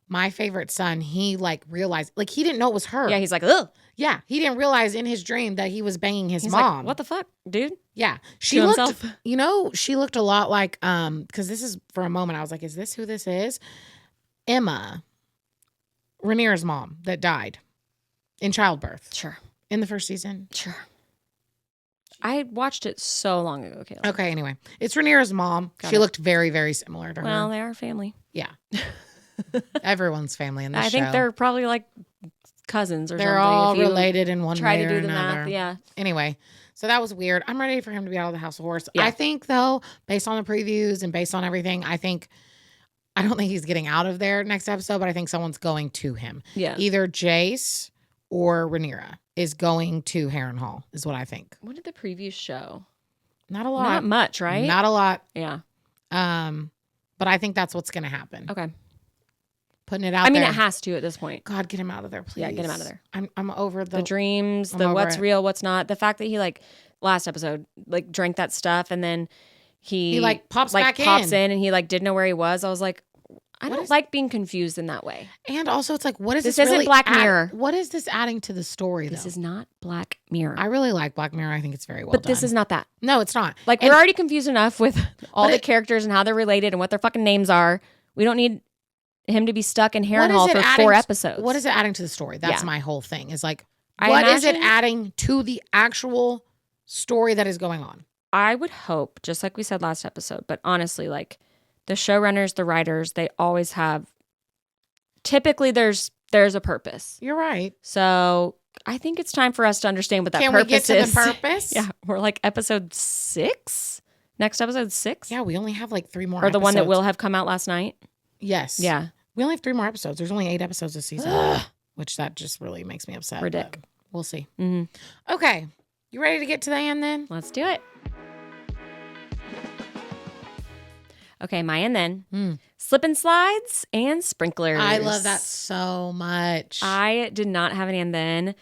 Speaker 2: my favorite son, he like realized, like he didn't know it was her.
Speaker 1: Yeah, he's like, ugh.
Speaker 2: Yeah, he didn't realize in his dream that he was banging his
Speaker 1: He's
Speaker 2: mom.
Speaker 1: like, what the fuck, dude?
Speaker 2: Yeah. She
Speaker 1: To
Speaker 2: looked,
Speaker 1: himself.
Speaker 2: she looked a lot like, because this is for a moment, I was like, is this who this is? Emma, Rhaenyra's mom that died in childbirth
Speaker 1: Sure.
Speaker 2: in the first season.
Speaker 1: Sure. I watched it so long ago, Kaley.
Speaker 2: Okay, anyway, it's Rhaenyra's mom.
Speaker 1: Got
Speaker 2: She
Speaker 1: it.
Speaker 2: looked very, very similar to
Speaker 1: Well,
Speaker 2: her.
Speaker 1: they are family.
Speaker 2: Yeah. Everyone's family in this
Speaker 1: I
Speaker 2: show.
Speaker 1: think they're probably like cousins or
Speaker 2: They're
Speaker 1: something.
Speaker 2: all
Speaker 1: if you
Speaker 2: related in one
Speaker 1: Try
Speaker 2: way
Speaker 1: to
Speaker 2: or
Speaker 1: do the
Speaker 2: another.
Speaker 1: math. Yeah.
Speaker 2: Anyway, so that was weird. I'm ready for him to be out of the House of Horse.
Speaker 1: Yeah.
Speaker 2: I think, though, based on the previews and based on everything, I don't think he's getting out of there next episode, but I think someone's going to him.
Speaker 1: Yeah.
Speaker 2: Either Jace or Rhaenyra is going to Harrenhal, is what I think.
Speaker 1: What did the previews show?
Speaker 2: Not a lot.
Speaker 1: Not much, right?
Speaker 2: Not a lot.
Speaker 1: Yeah.
Speaker 2: But I think that's what's going to happen.
Speaker 1: Okay.
Speaker 2: Putting it out
Speaker 1: I mean,
Speaker 2: there.
Speaker 1: it has to at this point.
Speaker 2: God, get him out of there, please.
Speaker 1: Yeah, get him out of there.
Speaker 2: I'm over
Speaker 1: The dreams,
Speaker 2: I'm
Speaker 1: the
Speaker 2: over
Speaker 1: what's
Speaker 2: it.
Speaker 1: real, what's not. The fact that he like last episode like drank that stuff and then he
Speaker 2: like pops back
Speaker 1: pops
Speaker 2: in.
Speaker 1: and he like didn't know where he was. I was like, I
Speaker 2: What
Speaker 1: don't
Speaker 2: is-
Speaker 1: like being confused in that way.
Speaker 2: And also, it's like, what is
Speaker 1: This
Speaker 2: this?
Speaker 1: isn't
Speaker 2: really
Speaker 1: Black Mirror.
Speaker 2: What is this adding to the story?
Speaker 1: This
Speaker 2: though?
Speaker 1: is not Black Mirror.
Speaker 2: I really like Black Mirror. I think it's very well
Speaker 1: but
Speaker 2: done.
Speaker 1: this is not that.
Speaker 2: No, it's not.
Speaker 1: Like
Speaker 2: And-
Speaker 1: we're already confused enough with all
Speaker 2: But
Speaker 1: the
Speaker 2: it-
Speaker 1: characters and how they're related and what their fucking names are. We don't need him to be stuck in
Speaker 2: What is
Speaker 1: Harrenhal
Speaker 2: it
Speaker 1: for
Speaker 2: adding
Speaker 1: 4
Speaker 2: to-
Speaker 1: episodes.
Speaker 2: What is it adding to the story? That's
Speaker 1: Yeah.
Speaker 2: my whole thing. Is like,
Speaker 1: I
Speaker 2: what is it
Speaker 1: imagine-
Speaker 2: adding to the actual story that is going on?
Speaker 1: I would hope, just like we said last episode, but honestly, like the showrunners, the writers, they always have. Typically, there's a purpose.
Speaker 2: You're right.
Speaker 1: So I think it's time for us to understand what that
Speaker 2: Can we
Speaker 1: purpose
Speaker 2: get to
Speaker 1: is.
Speaker 2: the purpose?
Speaker 1: Yeah, we're like episode 6. Next episode 6.
Speaker 2: Yeah, we only have like 3 more.
Speaker 1: Or the one that
Speaker 2: episodes.
Speaker 1: will have come out last night.
Speaker 2: Yes.
Speaker 1: Yeah,
Speaker 2: We only have 3 more episodes. There's only 8 episodes this season, which that just really makes me upset.
Speaker 1: Ridic.
Speaker 2: but We'll see.
Speaker 1: hmm
Speaker 2: Okay, you ready to get to the end then?
Speaker 1: Let's do it. Okay, my and then slip and slides and sprinklers.
Speaker 2: I love that so much.
Speaker 1: I did not have an and then,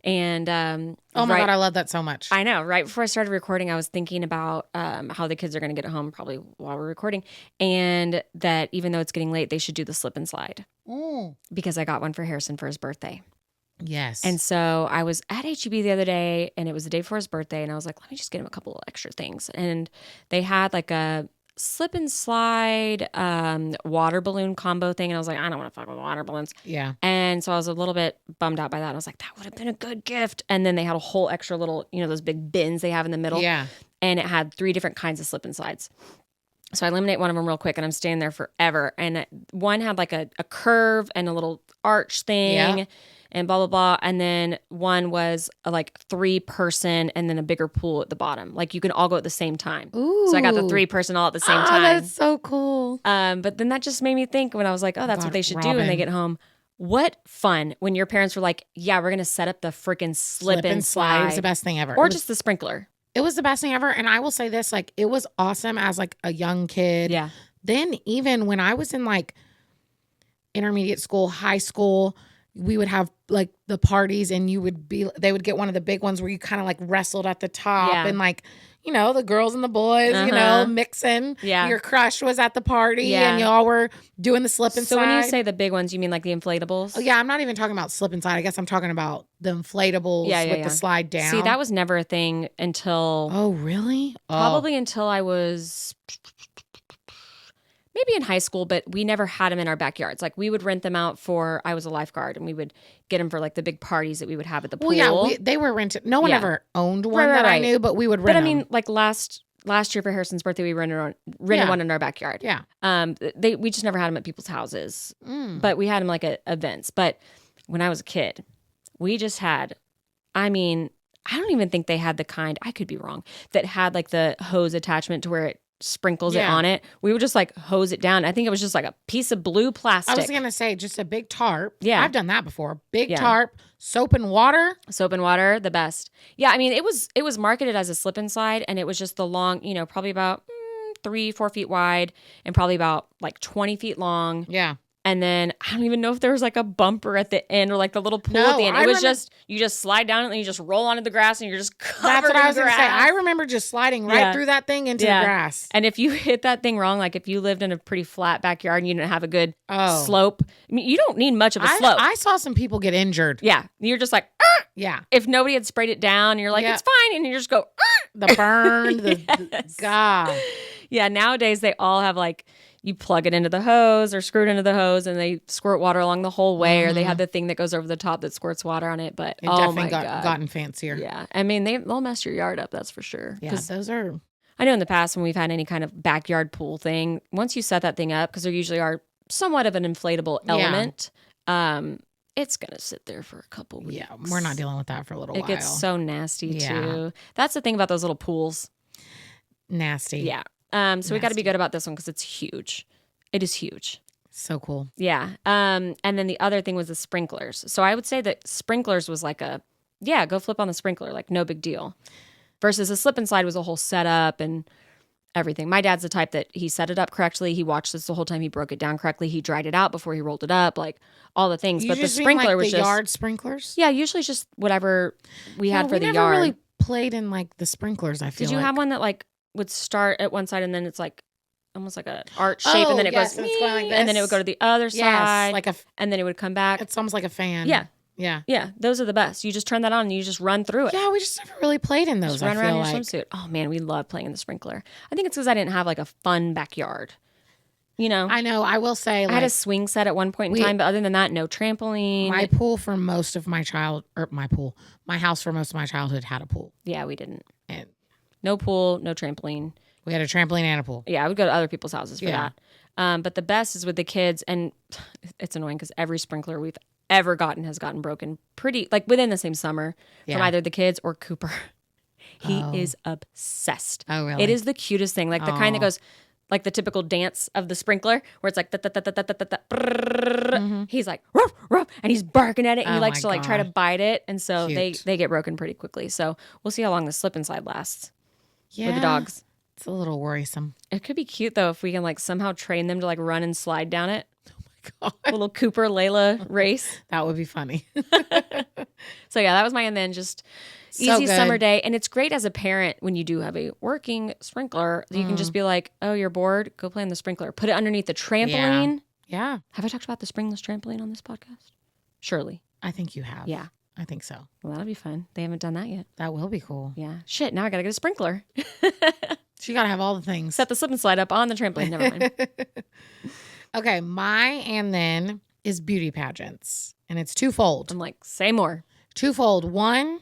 Speaker 1: and
Speaker 2: oh my
Speaker 1: right-
Speaker 2: God, I love that so much.
Speaker 1: I know. Right before I started recording, I was thinking about how the kids are going to get home probably while we're recording, and that even though it's getting late, they should do the slip and slide because I got one for Harrison for his birthday.
Speaker 2: Yes.
Speaker 1: And so I was at HEB the other day, and it was the day before his birthday, and I was like, let me just get him a couple of extra things. And they had like a slip and slide water balloon combo thing, and I was like, I don't want to fuck with water balloons.
Speaker 2: yeah.
Speaker 1: And so I was a little bit bummed out by that. I was like, that would have been a good gift. And then they had a whole extra little, those big bins they have in the middle.
Speaker 2: Yeah.
Speaker 1: And it had 3 different kinds of slip and slides. So I eliminate one of them real quick, and I'm standing there forever. And one had like a curve and a little arch thing
Speaker 2: Yeah.
Speaker 1: and blah, blah, blah. And then one was a like 3-person and then a bigger pool at the bottom. Like you can all go at the same time.
Speaker 2: Ooh.
Speaker 1: So I got the 3-person all at the same
Speaker 2: Oh,
Speaker 1: time.
Speaker 2: that's so cool.
Speaker 1: But then that just made me think when I was like, oh, that's
Speaker 2: God,
Speaker 1: what they should do when
Speaker 2: Robin.
Speaker 1: they get home. What fun when your parents were like, yeah, we're going to set up the freaking slip and
Speaker 2: It
Speaker 1: slide.
Speaker 2: was the best thing ever.
Speaker 1: Or
Speaker 2: It was-
Speaker 1: just the sprinkler.
Speaker 2: it was the best thing ever. And I will say this, like, it was awesome as like a young kid.
Speaker 1: Yeah.
Speaker 2: Then even when I was in like intermediate school, high school, we would have like the parties and they would get one of the big ones where you kind of like wrestled at the top
Speaker 1: Yeah.
Speaker 2: and like, the girls and the boys,
Speaker 1: Uh-huh.
Speaker 2: mixing.
Speaker 1: Yeah.
Speaker 2: Your crush was at the party
Speaker 1: Yeah.
Speaker 2: and y'all were doing the slip and
Speaker 1: So
Speaker 2: slide.
Speaker 1: when you say the big ones, you mean like the inflatables?
Speaker 2: Oh, yeah, I'm not even talking about slip and slide. I guess I'm talking about the inflatables
Speaker 1: Yeah,
Speaker 2: with
Speaker 1: yeah.
Speaker 2: the slide down.
Speaker 1: See, that was never a thing until
Speaker 2: Oh, really?
Speaker 1: probably until I was maybe in high school, but we never had them in our backyards. Like we would rent them out I was a lifeguard, and we would get them for like the big parties that we would have at the pool.
Speaker 2: Well, yeah, they were rented. No one
Speaker 1: Yeah.
Speaker 2: ever owned one
Speaker 1: Right,
Speaker 2: that I
Speaker 1: right.
Speaker 2: knew, but we would rent
Speaker 1: But I
Speaker 2: them.
Speaker 1: mean, like last year for Harrison's birthday, we rented
Speaker 2: Yeah.
Speaker 1: one in our backyard.
Speaker 2: Yeah.
Speaker 1: We just never had them at people's houses,
Speaker 2: Mm.
Speaker 1: but we had them like at events. But when I was a kid, we just had, I mean, I don't even think they had the kind, I could be wrong, that had like the hose attachment to where it sprinkles it
Speaker 2: Yeah.
Speaker 1: on it. We would just like hose it down. I think it was just like a piece of blue
Speaker 2: I
Speaker 1: plastic.
Speaker 2: was going to say just a big tarp.
Speaker 1: Yeah.
Speaker 2: I've done that before. Big
Speaker 1: Yeah.
Speaker 2: tarp, soap and water.
Speaker 1: Soap and water, the best. Yeah, I mean, it was marketed as a slip and slide, and it was just the long, probably about 3-4 feet wide and probably about like 20 feet long.
Speaker 2: Yeah.
Speaker 1: And then I don't even know if there was like a bumper at the end or like the little pool
Speaker 2: No,
Speaker 1: at the end.
Speaker 2: I
Speaker 1: It was
Speaker 2: remember-
Speaker 1: just, you just slide down it and you just roll onto the grass and you're just covered
Speaker 2: That's what I was
Speaker 1: in
Speaker 2: going to
Speaker 1: grass.
Speaker 2: say. I remember just sliding right
Speaker 1: Yeah.
Speaker 2: through that thing into
Speaker 1: Yeah.
Speaker 2: the grass.
Speaker 1: And if you hit that thing wrong, like if you lived in a pretty flat backyard and you didn't have a good
Speaker 2: Oh.
Speaker 1: slope, I mean, you don't need much of a slope.
Speaker 2: I saw some people get injured.
Speaker 1: Yeah. You're just like,
Speaker 2: Yeah.
Speaker 1: if nobody had sprayed it down, you're like,
Speaker 2: Yeah.
Speaker 1: it's fine. And you just go,
Speaker 2: The burn, the
Speaker 1: Yes.
Speaker 2: God.
Speaker 1: yeah. Nowadays, they all have like, you plug it into the hose or screw it into the hose and they squirt water along the whole way, or they have the thing that goes over the top that squirts water on it. But
Speaker 2: It
Speaker 1: oh
Speaker 2: definitely
Speaker 1: my God.
Speaker 2: gotten fancier.
Speaker 1: Yeah. I mean, they'll mess your yard up. That's for sure.
Speaker 2: Yeah,
Speaker 1: 'Cause
Speaker 2: those are.
Speaker 1: I know in the past when we've had any kind of backyard pool thing, once you set that thing up, because there usually are somewhat of an inflatable
Speaker 2: Yeah.
Speaker 1: element, it's going to sit there for a couple weeks.
Speaker 2: Yeah, we're not dealing with that for a little while.
Speaker 1: It gets so nasty
Speaker 2: Yeah.
Speaker 1: too. That's the thing about those little pools.
Speaker 2: Nasty.
Speaker 1: Yeah. So we got to be good about this one because it's huge. It is huge.
Speaker 2: So cool.
Speaker 1: Yeah. And then the other thing was the sprinklers. So I would say that sprinklers was like go flip on the sprinkler, like no big deal. Versus a slip and slide was a whole setup and everything. My dad's the type that he set it up correctly. He watched this the whole time. He broke it down correctly. He dried it out before he rolled it up, like all the things.
Speaker 2: You
Speaker 1: But the
Speaker 2: just mean,
Speaker 1: sprinkler
Speaker 2: like,
Speaker 1: was
Speaker 2: the
Speaker 1: just
Speaker 2: yard sprinklers.
Speaker 1: Yeah, usually it's just whatever we had for the
Speaker 2: never
Speaker 1: yard.
Speaker 2: really played in like the sprinklers. I feel.
Speaker 1: Did you
Speaker 2: like.
Speaker 1: have one that like would start at one side and then it's like almost like a arch shape, and then it
Speaker 2: yes,
Speaker 1: goes
Speaker 2: it's going like
Speaker 1: and then it would
Speaker 2: this.
Speaker 1: go to the other
Speaker 2: Yes,
Speaker 1: side,
Speaker 2: like
Speaker 1: and then it would come back.
Speaker 2: it's almost like a fan.
Speaker 1: Yeah.
Speaker 2: Yeah.
Speaker 1: Yeah, those are the best. You just turn that on and you just run through it.
Speaker 2: Yeah, we just never really played in those.
Speaker 1: Just run
Speaker 2: I
Speaker 1: around
Speaker 2: feel
Speaker 1: in
Speaker 2: like.
Speaker 1: your swimsuit. Oh man, we love playing in the sprinkler. I think it's because I didn't have like a fun backyard. You know,
Speaker 2: I know. I will say,
Speaker 1: I had a swing set at one point in time, but other than that, no trampoline.
Speaker 2: my pool for most of my my house for most of my childhood had a pool,
Speaker 1: Yeah, we didn't.
Speaker 2: and
Speaker 1: No pool, no trampoline.
Speaker 2: we had a trampoline and a pool.
Speaker 1: Yeah, I would go to other people's houses for
Speaker 2: Yeah.
Speaker 1: that. But the best is with the kids, and it's annoying because every sprinkler we've ever gotten has gotten broken pretty like within the same summer from
Speaker 2: Yeah.
Speaker 1: either the kids or Cooper. He
Speaker 2: Oh.
Speaker 1: is obsessed.
Speaker 2: Oh, really?
Speaker 1: It is the cutest thing, like the kind that
Speaker 2: Aw.
Speaker 1: goes like the typical dance of the sprinkler, where it's like brrrr. He's like ruff, ruff, and he's barking at it, and he
Speaker 2: Oh
Speaker 1: likes to
Speaker 2: my
Speaker 1: like try to
Speaker 2: God.
Speaker 1: bite it, and so
Speaker 2: Cute.
Speaker 1: they get broken pretty quickly. So we'll see how long the slip and slide lasts
Speaker 2: Yeah,
Speaker 1: with the dogs.
Speaker 2: It's a little worrisome.
Speaker 1: It could be cute though if we can like somehow train them to like run and slide down it.
Speaker 2: God,
Speaker 1: A little Cooper Layla race.
Speaker 2: that would be funny.
Speaker 1: So yeah, that was my and then just
Speaker 2: So
Speaker 1: easy
Speaker 2: good.
Speaker 1: summer day. And it's great as a parent when you do have a working sprinkler. You can just be like, oh, you're bored? Go play on the sprinkler. Put it underneath the trampoline.
Speaker 2: Yeah,
Speaker 1: Have I talked about the springless trampoline on this podcast? Surely.
Speaker 2: I think you have.
Speaker 1: Yeah.
Speaker 2: I think so.
Speaker 1: Well, that'll be fun. They haven't done that yet.
Speaker 2: That will be cool.
Speaker 1: Yeah. Shit, now I got to get a sprinkler.
Speaker 2: So you got to have all the things.
Speaker 1: Set the slip and slide up on the trampoline. Never mind.
Speaker 2: Okay, my and then is beauty pageants, and it's twofold.
Speaker 1: I'm like, say more.
Speaker 2: Twofold. One,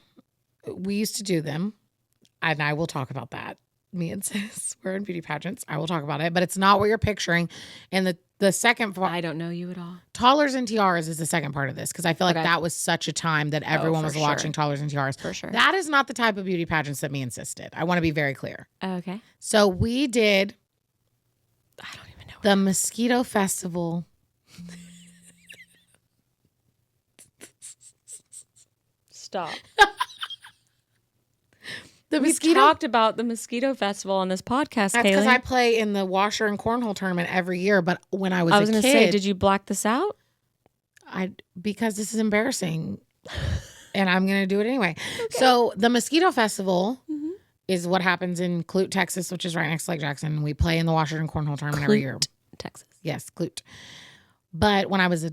Speaker 2: we used to do them, and I will talk about that. Me and sis were in beauty pageants. I will talk about it, but it's not what you're picturing. And the second part,
Speaker 1: I don't know you at all.
Speaker 2: Toddlers and Tiaras is the second part of this, because I feel like
Speaker 1: Okay.
Speaker 2: that was such a time that everyone
Speaker 1: for
Speaker 2: was
Speaker 1: sure.
Speaker 2: watching Toddlers and Tiaras.
Speaker 1: For sure.
Speaker 2: That is not the type of beauty pageants that me and sis did. I want to be very clear.
Speaker 1: Okay.
Speaker 2: So we did
Speaker 1: I don't even know.
Speaker 2: the Mosquito Festival.
Speaker 1: Stop.
Speaker 2: The
Speaker 1: We
Speaker 2: mosquito.
Speaker 1: talked about the mosquito festival on this podcast,
Speaker 2: That's because
Speaker 1: Kaley.
Speaker 2: I play in the washer and cornhole tournament every year. But when I was,
Speaker 1: I was
Speaker 2: a
Speaker 1: going
Speaker 2: kid,
Speaker 1: to say, did you block this out?
Speaker 2: because this is embarrassing, and I'm going to do it anyway. So the Mosquito Festival is what happens in Clute, Texas, which is right next to Lake Jackson. We play in the washer and cornhole tournament every year.
Speaker 1: Texas.
Speaker 2: Yes, Clute. But when I was a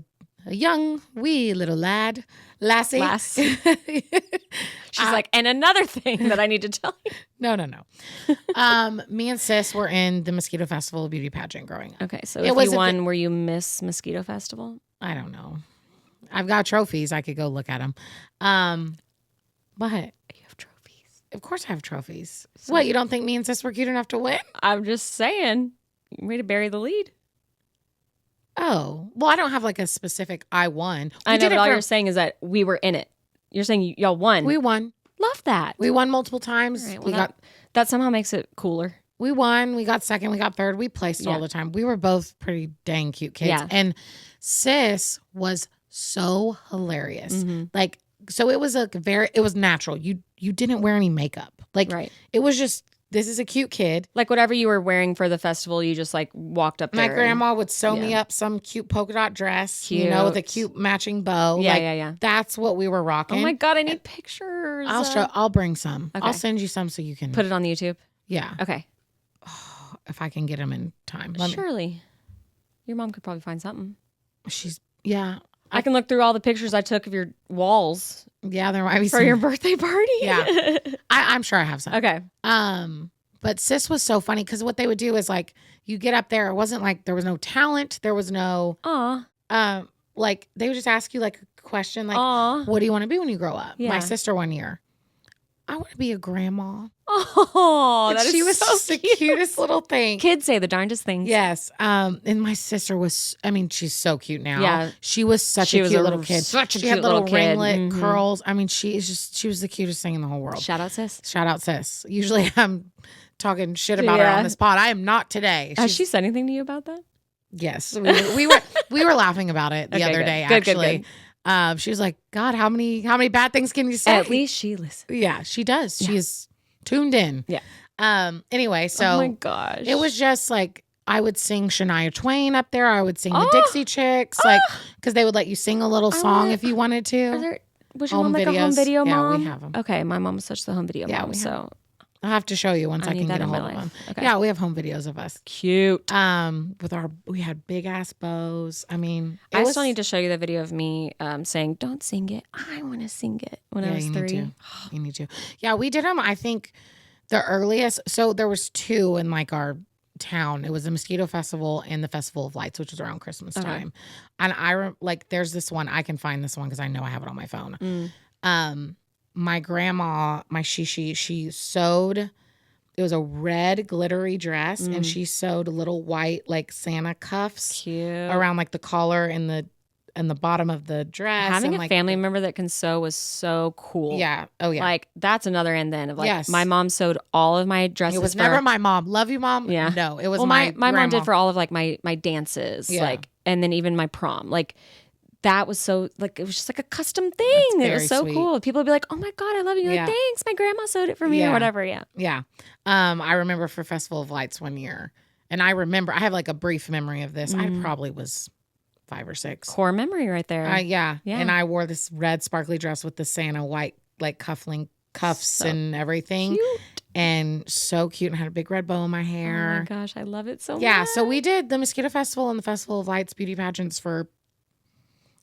Speaker 2: young, wee little lassie.
Speaker 1: Lass. She's like, and another thing that I need to tell you.
Speaker 2: No. Me and sis were in the Mosquito Festival beauty pageant growing up.
Speaker 1: Okay, so
Speaker 2: It
Speaker 1: if
Speaker 2: was
Speaker 1: you
Speaker 2: a
Speaker 1: won, were you Miss Mosquito Festival?
Speaker 2: I don't know. I've got trophies. I could go look at them. But
Speaker 1: You have trophies.
Speaker 2: of course I have trophies. What, you don't think me and sis were cute enough to win?
Speaker 1: I'm just saying. You way to bury the lead.
Speaker 2: Oh, well, I don't have like a specific I won.
Speaker 1: I know,
Speaker 2: did
Speaker 1: but
Speaker 2: it
Speaker 1: all
Speaker 2: for-
Speaker 1: you're saying is that we were in it. You're saying y'all won.
Speaker 2: We won.
Speaker 1: love that.
Speaker 2: We won multiple times.
Speaker 1: All right, well,
Speaker 2: we got
Speaker 1: that somehow makes it cooler.
Speaker 2: we won. We got second. We got third. We placed
Speaker 1: Yeah.
Speaker 2: all the time. We were both pretty dang cute kids.
Speaker 1: Yeah.
Speaker 2: And sis was so hilarious.
Speaker 1: Mm-hmm.
Speaker 2: Like, so it was it was natural. You didn't wear any makeup. Like
Speaker 1: Right.
Speaker 2: it was just this is a cute kid.
Speaker 1: Like whatever you were wearing for the festival, you just like walked up there.
Speaker 2: My grandma would sew me up some cute polka dot dress,
Speaker 1: Cute.
Speaker 2: with a cute matching bow.
Speaker 1: Yeah,
Speaker 2: like,
Speaker 1: yeah.
Speaker 2: That's what we were rocking.
Speaker 1: Oh my God, I need pictures.
Speaker 2: I'll bring some.
Speaker 1: Okay.
Speaker 2: I'll send you some so you can
Speaker 1: Put it on the YouTube.
Speaker 2: Yeah.
Speaker 1: Okay.
Speaker 2: Oh, if I can get them in time.
Speaker 1: Surely. Your mom could probably find something.
Speaker 2: Yeah.
Speaker 1: I can look through all the pictures I took of your walls.
Speaker 2: Yeah, there might be
Speaker 1: for your birthday party.
Speaker 2: Yeah. I'm sure I have some.
Speaker 1: Okay.
Speaker 2: But sis was so funny because what they would do is like you get up there. It wasn't like there was no talent. There was no like they would just ask you like a question like, what do you want to be when you grow up? Yeah. My sister one year, I want to be a grandma.
Speaker 1: Oh, that
Speaker 2: she
Speaker 1: is
Speaker 2: was
Speaker 1: so
Speaker 2: the cutest little thing.
Speaker 1: Kids say the darndest things.
Speaker 2: Yes. And my sister was, she's so cute now.
Speaker 1: Yeah.
Speaker 2: She was such a cute little kid.
Speaker 1: Such a
Speaker 2: she
Speaker 1: cute
Speaker 2: had little
Speaker 1: kid.
Speaker 2: ringlet curls. she was the cutest thing in the whole world.
Speaker 1: Shout out, sis.
Speaker 2: Shout out, sis. Usually I'm talking shit about her on this pod. I am not today.
Speaker 1: Has she said anything to you about that?
Speaker 2: Yes. We were laughing about it the other day, actually. Good. She was like, God, how many bad things can you say?
Speaker 1: At least she listens.
Speaker 2: Yeah, she does. Yeah. She's tuned in.
Speaker 1: Yeah.
Speaker 2: Anyway, so
Speaker 1: oh my gosh,
Speaker 2: it was just like I would sing Shania Twain up there. I would sing the Dixie Chicks, like because they would let you sing a little song if you wanted to.
Speaker 1: Was your mom like a home video mom?
Speaker 2: Yeah, we have them.
Speaker 1: Okay, my mom was such the home video mom. So
Speaker 2: I'll have to show you once I can get a hold of them.
Speaker 1: Okay.
Speaker 2: Yeah, we have home videos of us.
Speaker 1: Cute.
Speaker 2: We had big ass bows.
Speaker 1: I still need to show you the video of me saying, "Don't sing it. I want to sing it." When I was 3.
Speaker 2: You need to. Yeah, we did them. I think the earliest. So there was 2 in like our town. It was the Mosquito Festival and the Festival of Lights, which was around Christmas time. And there's this one. I can find this one because I know I have it on my phone. My grandma, she sewed, it was a red glittery dress and she sewed little white like Santa cuffs around like the collar and the bottom of the dress.
Speaker 1: Having
Speaker 2: and,
Speaker 1: a family member that can sew was so cool.
Speaker 2: Yeah. Oh yeah.
Speaker 1: Like that's another end then of like my mom sewed all of my dresses.
Speaker 2: It was never my mom. Love you, mom.
Speaker 1: Yeah.
Speaker 2: No, it was
Speaker 1: my
Speaker 2: grandma.
Speaker 1: mom did for all of like my dances. Yeah. Like and then even my prom. Like that was so like it was just like a custom thing. It was so cool. People would be like, "Oh my God, I love you." Like, thanks, my grandma sewed it for me or whatever. Yeah.
Speaker 2: Yeah. I remember for Festival of Lights one year, and I have like a brief memory of this. I probably was 5 or 6.
Speaker 1: Core memory right there.
Speaker 2: Yeah. And I wore this red sparkly dress with the Santa white like cuffs and everything.
Speaker 1: Cute.
Speaker 2: And so cute, and had a big red bow in my hair.
Speaker 1: Oh my gosh, I love it so much.
Speaker 2: Yeah. So we did the Mosquito Festival and the Festival of Lights beauty pageants for,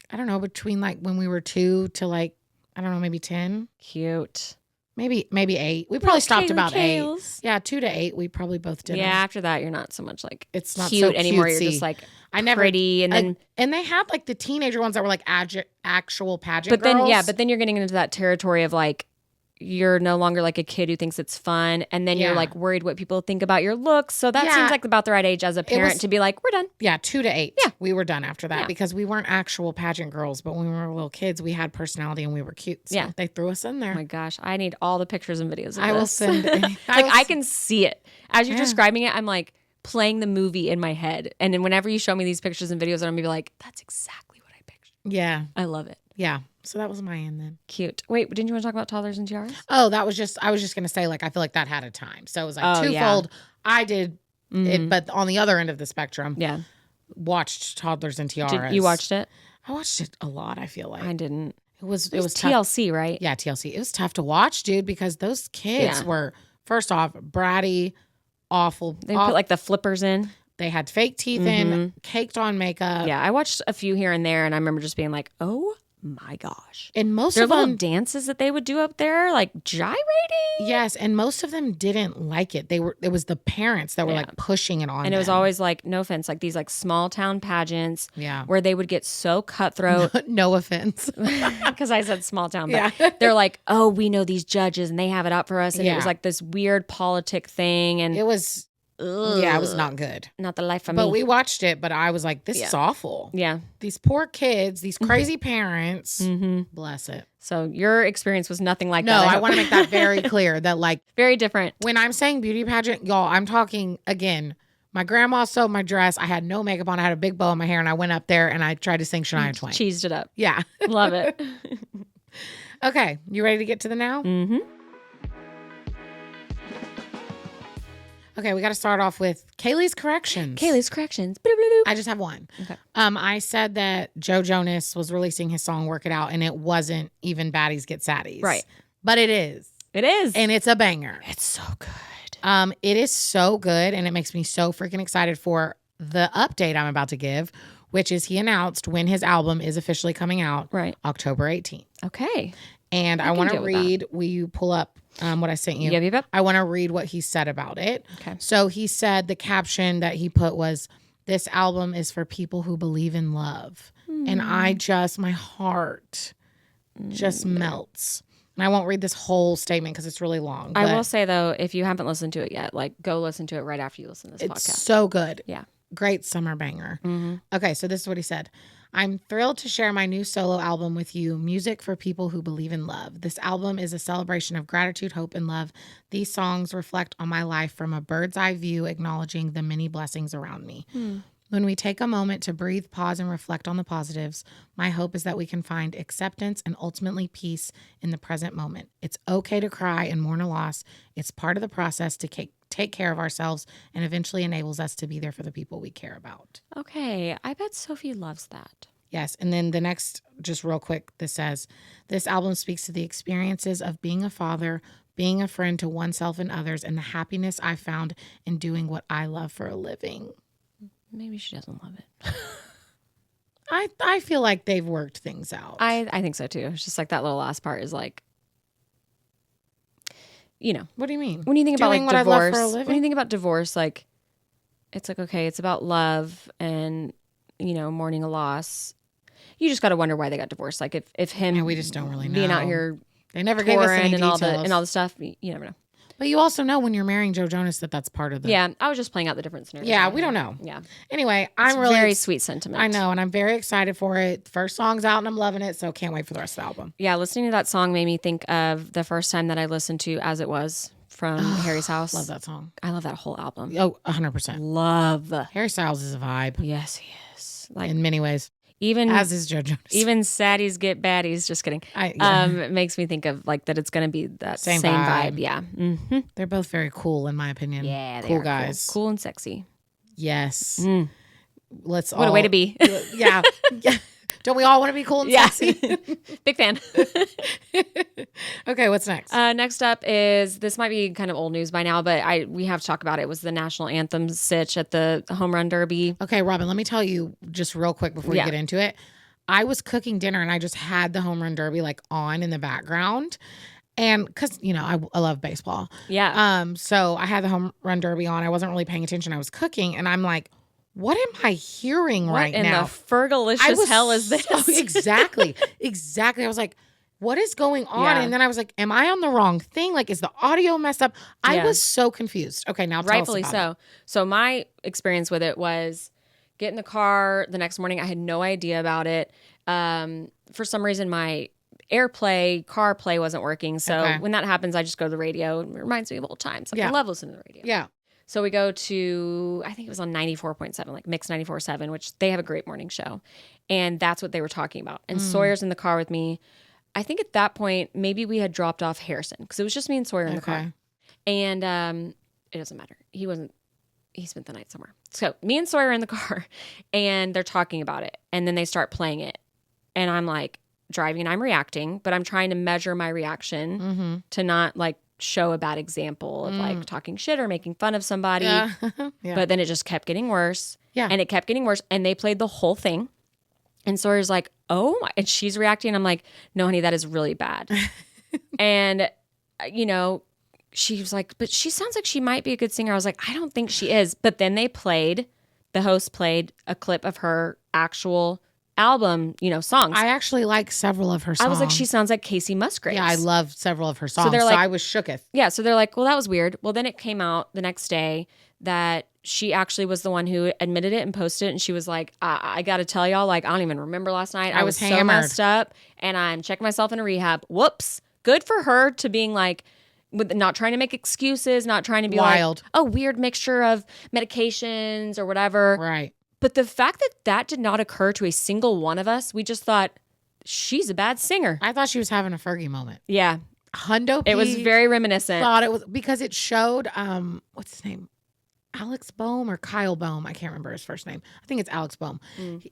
Speaker 2: I don't know, between like when we were 2 to like, I don't know, maybe 10.
Speaker 1: Cute.
Speaker 2: Maybe 8. We probably stopped about 8. Yeah, 2 to 8. We probably both did.
Speaker 1: Yeah, after that, you're not so much like
Speaker 2: it's not
Speaker 1: cute
Speaker 2: so
Speaker 1: anymore.
Speaker 2: cutesy.
Speaker 1: You're just like pretty, and
Speaker 2: they had like the teenager ones that were like actual pageant girls.
Speaker 1: But then you're getting into that territory of like you're no longer like a kid who thinks it's fun, and then you're like worried what people think about your looks. So that seems like about the right age as a parent to be like, we're done.
Speaker 2: Yeah, 2 to 8. Yeah, we were done after that because we weren't actual pageant girls, but when we were little kids, we had personality and we were cute. So they threw us in there.
Speaker 1: Oh my gosh, I need all the pictures and videos of
Speaker 2: I
Speaker 1: this.
Speaker 2: will send.
Speaker 1: I can see it as you're describing it. I'm like playing the movie in my head, and then whenever you show me these pictures and videos, I'm gonna be like, that's exactly what I pictured.
Speaker 2: Yeah,
Speaker 1: I love it.
Speaker 2: Yeah. So that was my end then.
Speaker 1: Cute. Wait, didn't you want to talk about toddlers and tiaras?
Speaker 2: Oh, I was just going to say, like, I feel like that had a time. So it was like twofold. Yeah. I did it, but on the other end of the spectrum, watched Toddlers and Tiaras.
Speaker 1: You watched it?
Speaker 2: I watched it a lot, I feel like.
Speaker 1: I didn't.
Speaker 2: It was
Speaker 1: TLC, right?
Speaker 2: Yeah, TLC. It was tough to watch, dude, because those kids were, first off, bratty, awful.
Speaker 1: They put like the flippers in.
Speaker 2: They had fake teeth in, caked on makeup.
Speaker 1: Yeah, I watched a few here and there, and I remember just being like, oh my gosh.
Speaker 2: And most
Speaker 1: of
Speaker 2: them,
Speaker 1: little dances that they would do up there, like gyrating.
Speaker 2: Yes, and most of them didn't like it. It was the parents that were like pushing it on
Speaker 1: and
Speaker 2: them.
Speaker 1: It was always like, no offense, like these like small town pageants where they would get so cutthroat.
Speaker 2: No offense.
Speaker 1: Because I said small town, but they're like, oh, we know these judges and they have it out for us. And it was like this weird politic thing. And
Speaker 2: it was yeah, it was not good.
Speaker 1: Not the life of me.
Speaker 2: But we watched it, but I was like, this is awful.
Speaker 1: Yeah.
Speaker 2: These poor kids, these crazy parents. Bless it.
Speaker 1: So your experience was nothing like
Speaker 2: that.
Speaker 1: No,
Speaker 2: I want to make that very clear that like.
Speaker 1: Very different.
Speaker 2: When I'm saying beauty pageant, y'all, I'm talking, again, my grandma sewed my dress. I had no makeup on. I had a big bow in my hair and I went up there and I tried to sing Shania Twain.
Speaker 1: Cheesed it up.
Speaker 2: Yeah.
Speaker 1: Love it.
Speaker 2: Okay. You ready to get to the now? Okay, we got to start off with Kaley's corrections.
Speaker 1: Kaley's corrections.
Speaker 2: I just have one.
Speaker 1: Okay.
Speaker 2: I said that Joe Jonas was releasing his song "Work It Out," and it wasn't even "Baddies Get Saddies,"
Speaker 1: Right?
Speaker 2: But it is.
Speaker 1: It is,
Speaker 2: and it's a banger.
Speaker 1: It's so good.
Speaker 2: It is so good, and it makes me so freaking excited for the update I'm about to give, which is he announced when his album is officially coming out,
Speaker 1: right?
Speaker 2: October 18th.
Speaker 1: Okay.
Speaker 2: And I want to read. Will you pull up what I sent you?
Speaker 1: Yep.
Speaker 2: I want to read what he said about it.
Speaker 1: Okay.
Speaker 2: So he said the caption that he put was, "This album is for people who believe in love." And my heart just melts. And I won't read this whole statement because it's really long.
Speaker 1: I will say, though, if you haven't listened to it yet, like, go listen to it right after you listen to this podcast.
Speaker 2: It's so good.
Speaker 1: Yeah.
Speaker 2: Great summer banger.
Speaker 1: Mm-hmm.
Speaker 2: Okay, so this is what he said. "I'm thrilled to share my new solo album with you, Music for People Who Believe in Love. This album is a celebration of gratitude, hope, and love. These songs reflect on my life from a bird's eye view, acknowledging the many blessings around me. When we take a moment to breathe, pause, and reflect on the positives, my hope is that we can find acceptance and ultimately peace in the present moment. It's okay to cry and mourn a loss. It's part of the process to take care of ourselves and eventually enables us to be there for the people we care about."
Speaker 1: Okay. I bet Sophie loves that.
Speaker 2: Yes. And then the next, just real quick, this says, "This album speaks to the experiences of being a father, being a friend to oneself and others, and the happiness I found in doing what I love for a living."
Speaker 1: Maybe she doesn't love it.
Speaker 2: I feel like they've worked things out.
Speaker 1: I think so too. It's just like that little last part is like, you know.
Speaker 2: What do you mean?
Speaker 1: When you think about
Speaker 2: Doing
Speaker 1: like
Speaker 2: what I love
Speaker 1: divorce,
Speaker 2: for a living?
Speaker 1: when you think about divorce, like, it's like, okay, it's about love and, you know, mourning a loss. You just got to wonder why they got divorced. Like if him,
Speaker 2: Yeah, we just don't really know.
Speaker 1: being out here,
Speaker 2: They never gave us any
Speaker 1: and
Speaker 2: details.
Speaker 1: all the stuff. You never know.
Speaker 2: But you also know when you're marrying Joe Jonas that's part of the...
Speaker 1: Yeah, I was just playing out the different scenarios.
Speaker 2: Yeah, we don't know.
Speaker 1: Yeah.
Speaker 2: Anyway,
Speaker 1: It's
Speaker 2: I'm really...
Speaker 1: very sweet sentiment.
Speaker 2: I know, and I'm very excited for it. First song's out and I'm loving it, so can't wait for the rest of the album.
Speaker 1: Yeah, listening to that song made me think of the first time that I listened to As It Was from Harry Styles.
Speaker 2: Love that song.
Speaker 1: I love that whole album.
Speaker 2: Oh, 100%.
Speaker 1: Love.
Speaker 2: Harry Styles is a vibe.
Speaker 1: Yes, he is. Like,
Speaker 2: in many ways.
Speaker 1: even
Speaker 2: As is Joe Jonas.
Speaker 1: even saddies get baddies. Just kidding. It makes me think of like that it's going to be that same vibe. Yeah. Mm-hmm.
Speaker 2: They're both very cool in my opinion.
Speaker 1: Yeah, they
Speaker 2: cool
Speaker 1: are
Speaker 2: guys.
Speaker 1: Cool and sexy.
Speaker 2: Yes. Let's
Speaker 1: What a way to be.
Speaker 2: Yeah. Yeah. Don't we all want to be cool and sexy?
Speaker 1: Big fan.
Speaker 2: Okay, what's next?
Speaker 1: Next up is, this might be kind of old news by now, but we have to talk about it. It was the national anthem sitch at the home run derby.
Speaker 2: Okay, Robin, let me tell you just real quick before you get into it. I was cooking dinner and I just had the home run derby like on in the background. And because, you know, I love baseball.
Speaker 1: Yeah.
Speaker 2: So I had the home run derby on. I wasn't really paying attention. I was cooking and I'm like, what am I hearing right now?
Speaker 1: What in the fergalicious hell is this?
Speaker 2: Exactly. I was like, what is going on?
Speaker 1: Yeah.
Speaker 2: And then I was like, am I on the wrong thing? Like, is the audio messed up? I was so confused. Okay, now tell
Speaker 1: rightfully
Speaker 2: us about
Speaker 1: so. So my experience with it was get in the car the next morning. I had no idea about it. For some reason, my CarPlay wasn't working. So when that happens, I just go to the radio. It reminds me of old times. I love listening to the radio.
Speaker 2: Yeah.
Speaker 1: So we go to, I think it was on 94.7, like Mix 94.7, which they have a great morning show. And that's what they were talking about. And Sawyer's in the car with me. I think at that point, maybe we had dropped off Harrison because it was just me and Sawyer in the car. And it doesn't matter. He spent the night somewhere. So me and Sawyer are in the car and they're talking about it. And then they start playing it. And I'm like driving and I'm reacting, but I'm trying to measure my reaction to not like show a bad example of like talking shit or making fun of somebody. Yeah. But then it just kept getting worse. Yeah. And it kept getting worse. And they played the whole thing. And Sawyer's like, oh my, and she's reacting. I'm like, no, honey, that is really bad. And, you know, she was like, but she sounds like she might be a good singer. I was like, I don't think she is. But then the host played a clip of her actual album, you know, songs.
Speaker 2: I actually like several of her songs.
Speaker 1: I was like, she sounds like Casey Musgraves.
Speaker 2: Yeah, I love several of her songs.
Speaker 1: So
Speaker 2: I was shooketh.
Speaker 1: Yeah, so they're like, well, that was weird. Well, then it came out the next day that she actually was the one who admitted it and posted it. And she was like, I got to tell y'all, like, I don't even remember last night. I was so messed up and I'm checking myself in a rehab. Whoops. Good for her to being like, with not trying to make excuses, not trying to be
Speaker 2: wild.
Speaker 1: Like, a weird mixture of medications or whatever.
Speaker 2: Right.
Speaker 1: But the fact that did not occur to a single one of us, we just thought, she's a bad singer.
Speaker 2: I thought she was having a Fergie moment.
Speaker 1: Yeah.
Speaker 2: Hundo P.
Speaker 1: It was very reminiscent.
Speaker 2: Thought it was because it showed, what's his name? Alex Boehm or Kyle Boehm. I can't remember his first name. I think it's Alex Boehm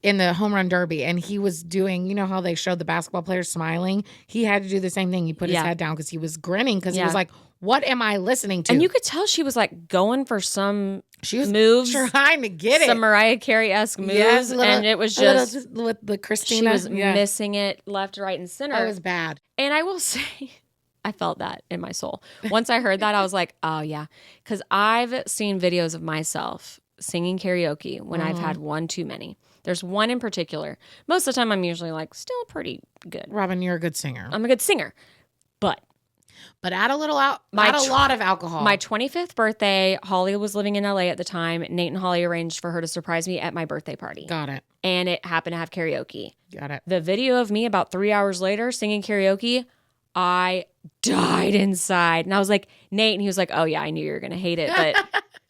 Speaker 2: in the home run derby. And he was doing, you know how they showed the basketball players smiling? He had to do the same thing. He put his head down because he was grinning because he was like, what am I listening to?
Speaker 1: And you could tell she was like going for some
Speaker 2: she was
Speaker 1: moves.
Speaker 2: Trying to get it.
Speaker 1: Some Mariah Carey-esque moves.
Speaker 2: Yes,
Speaker 1: and it was just
Speaker 2: with the Christina.
Speaker 1: She was missing it left, right, and center.
Speaker 2: It was bad.
Speaker 1: And I will say, I felt that in my soul. Once I heard that, I was like, oh, yeah. Because I've seen videos of myself singing karaoke when I've had one too many. There's one in particular. Most of the time, I'm usually like, still pretty good.
Speaker 2: Robin, you're a good singer.
Speaker 1: I'm a good singer. But
Speaker 2: add a lot of alcohol.
Speaker 1: My 25th birthday, Holly was living in LA at the time. Nate and Holly arranged for her to surprise me at my birthday party.
Speaker 2: Got it.
Speaker 1: And it happened to have karaoke.
Speaker 2: Got it.
Speaker 1: The video of me about 3 hours later singing karaoke, I died inside. And I was like, Nate, and he was like, oh yeah, I knew you were going to hate it.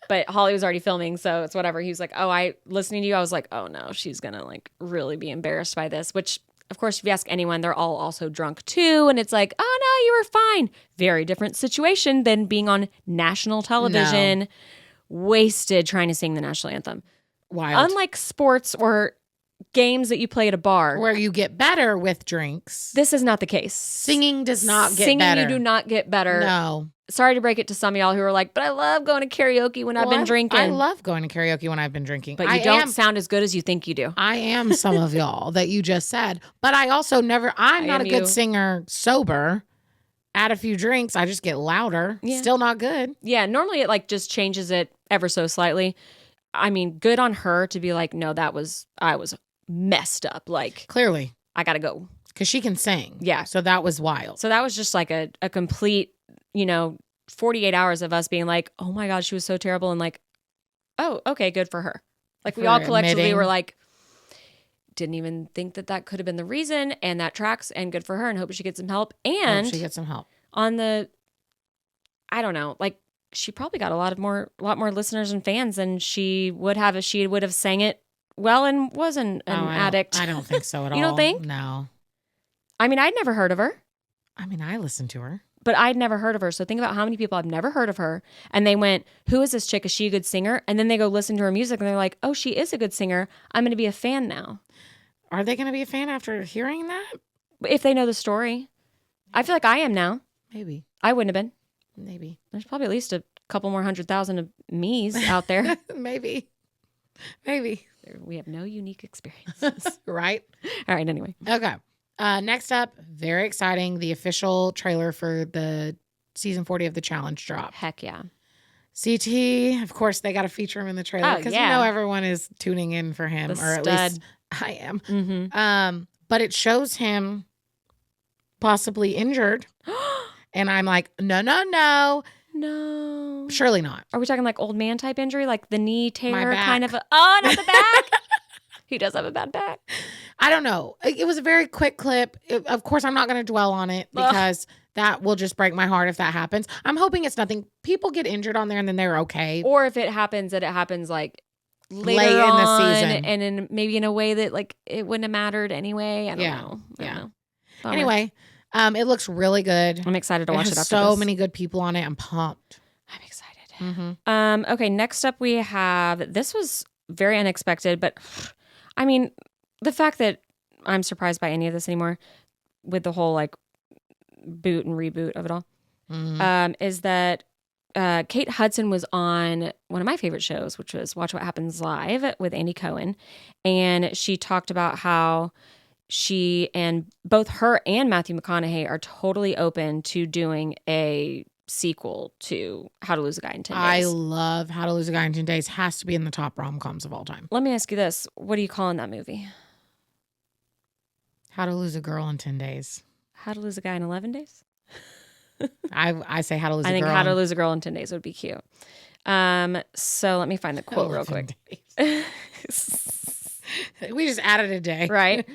Speaker 1: But Holly was already filming, so it's whatever. He was like, oh, listening to you, I was like, oh no, she's going to like really be embarrassed by this, which of course, if you ask anyone, they're all also drunk too. And it's like, oh no, you were fine. Very different situation than being on national television, wasted trying to sing the national anthem.
Speaker 2: Wild.
Speaker 1: Unlike sports or games that you play at a bar,
Speaker 2: where you get better with drinks.
Speaker 1: This is not the case.
Speaker 2: Singing does not get
Speaker 1: Singing,
Speaker 2: better.
Speaker 1: you do not get better.
Speaker 2: No.
Speaker 1: Sorry to break it to some of y'all who are like, but I love going to karaoke when I've been drinking.
Speaker 2: I love going to karaoke when I've been drinking.
Speaker 1: But you don't sound as good as you think you do.
Speaker 2: I am some of y'all that you just said. But I also I'm not a good singer sober. Add a few drinks, I just get louder. Yeah. Still not good.
Speaker 1: Yeah, normally it like just changes it ever so slightly. I mean, good on her to be like, no, I was messed up. Like,
Speaker 2: clearly.
Speaker 1: I got to go.
Speaker 2: Because she can sing.
Speaker 1: Yeah.
Speaker 2: So that was wild.
Speaker 1: So that was just like a complete, 48 hours of us being like, oh my God, she was so terrible. And like, oh, okay, good for her. Like we all collectively were like, didn't even think that could have been the reason. And that tracks and good for her and hope she gets some help. And
Speaker 2: she gets some help.
Speaker 1: On the, I don't know, like she probably got a lot more listeners and fans than she would have if she would have sang it well and wasn't an addict.
Speaker 2: I don't think so at all.
Speaker 1: You don't think?
Speaker 2: No.
Speaker 1: I mean, I'd never heard of her.
Speaker 2: I mean, I listened to her.
Speaker 1: But I'd never heard of her. So think about how many people I've never heard of her. And they went, who is this chick? Is she a good singer? And then they go listen to her music and they're like, oh, she is a good singer. I'm going to be a fan now.
Speaker 2: Are they going to be a fan after hearing that?
Speaker 1: If they know the story. I feel like I am now.
Speaker 2: Maybe.
Speaker 1: I wouldn't have been.
Speaker 2: Maybe.
Speaker 1: There's probably at least a couple more 100,000 of me's out there.
Speaker 2: Maybe.
Speaker 1: We have no unique experiences.
Speaker 2: Right?
Speaker 1: All right, anyway.
Speaker 2: Okay. Next up, very exciting, the official trailer for the season 40 of The Challenge drop.
Speaker 1: Heck yeah.
Speaker 2: CT, of course, they got to feature him in the trailer because you know everyone is tuning in for him, or at least I am.
Speaker 1: Mm-hmm.
Speaker 2: But it shows him possibly injured. And I'm like, no. Surely not.
Speaker 1: Are we talking like old man type injury, like the knee tear kind of? Oh, not the back. He does have a bad back.
Speaker 2: I don't know. It was a very quick clip. Of course, I'm not going to dwell on it because that will just break my heart if that happens. I'm hoping it's nothing. People get injured on there and then they're okay.
Speaker 1: Or if it happens, that it happens like
Speaker 2: late in the season.
Speaker 1: And maybe in a way that like it wouldn't have mattered anyway. I don't know. I don't know.
Speaker 2: Anyway, it looks really good.
Speaker 1: I'm excited to watch it after
Speaker 2: so many good people on it. I'm pumped.
Speaker 1: I'm excited. Mm-hmm. Okay, next up we have, this was very unexpected, but I mean, the fact that I'm surprised by any of this anymore with the whole like boot and reboot of it all, is that Kate Hudson was on one of my favorite shows, which was Watch What Happens Live with Andy Cohen. And she talked about how she and both her and Matthew McConaughey are totally open to doing a sequel to How to Lose a Guy in 10 Days.
Speaker 2: I love How to Lose a Guy in 10 Days. Has to be in the top rom-coms of all time.
Speaker 1: Let me ask you this. What are you calling that movie?
Speaker 2: How to Lose a Girl in 10 Days.
Speaker 1: How to Lose a Guy in 11 Days?
Speaker 2: I say How to Lose a Girl.
Speaker 1: I think How to Lose a Girl in 10 Days would be cute. So let me find the quote real quick.
Speaker 2: We just added a day.
Speaker 1: Right.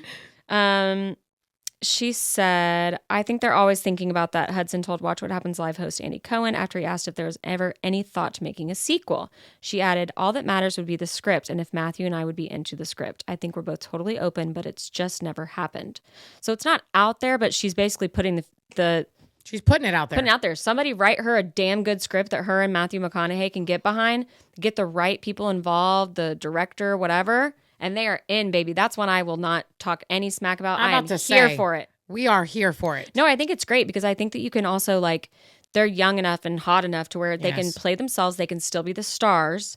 Speaker 1: She said, I think they're always thinking about that, Hudson told Watch What Happens Live host Andy Cohen after he asked if there was ever any thought to making a sequel. She added, all that matters would be the script and if Matthew and I would be into the script. I think we're both totally open, but it's just never happened. So it's not out there, but she's basically putting the
Speaker 2: She's putting it out there.
Speaker 1: Putting it out there. Somebody write her a damn good script that her and Matthew McConaughey can get behind, get the right people involved, the director, whatever, and they are in, baby. That's one I will not talk any smack about. I am here for it.
Speaker 2: We are here for it.
Speaker 1: No, I think it's great because I think that you can also, like, they're young enough and hot enough to where they can play themselves. They can still be the stars,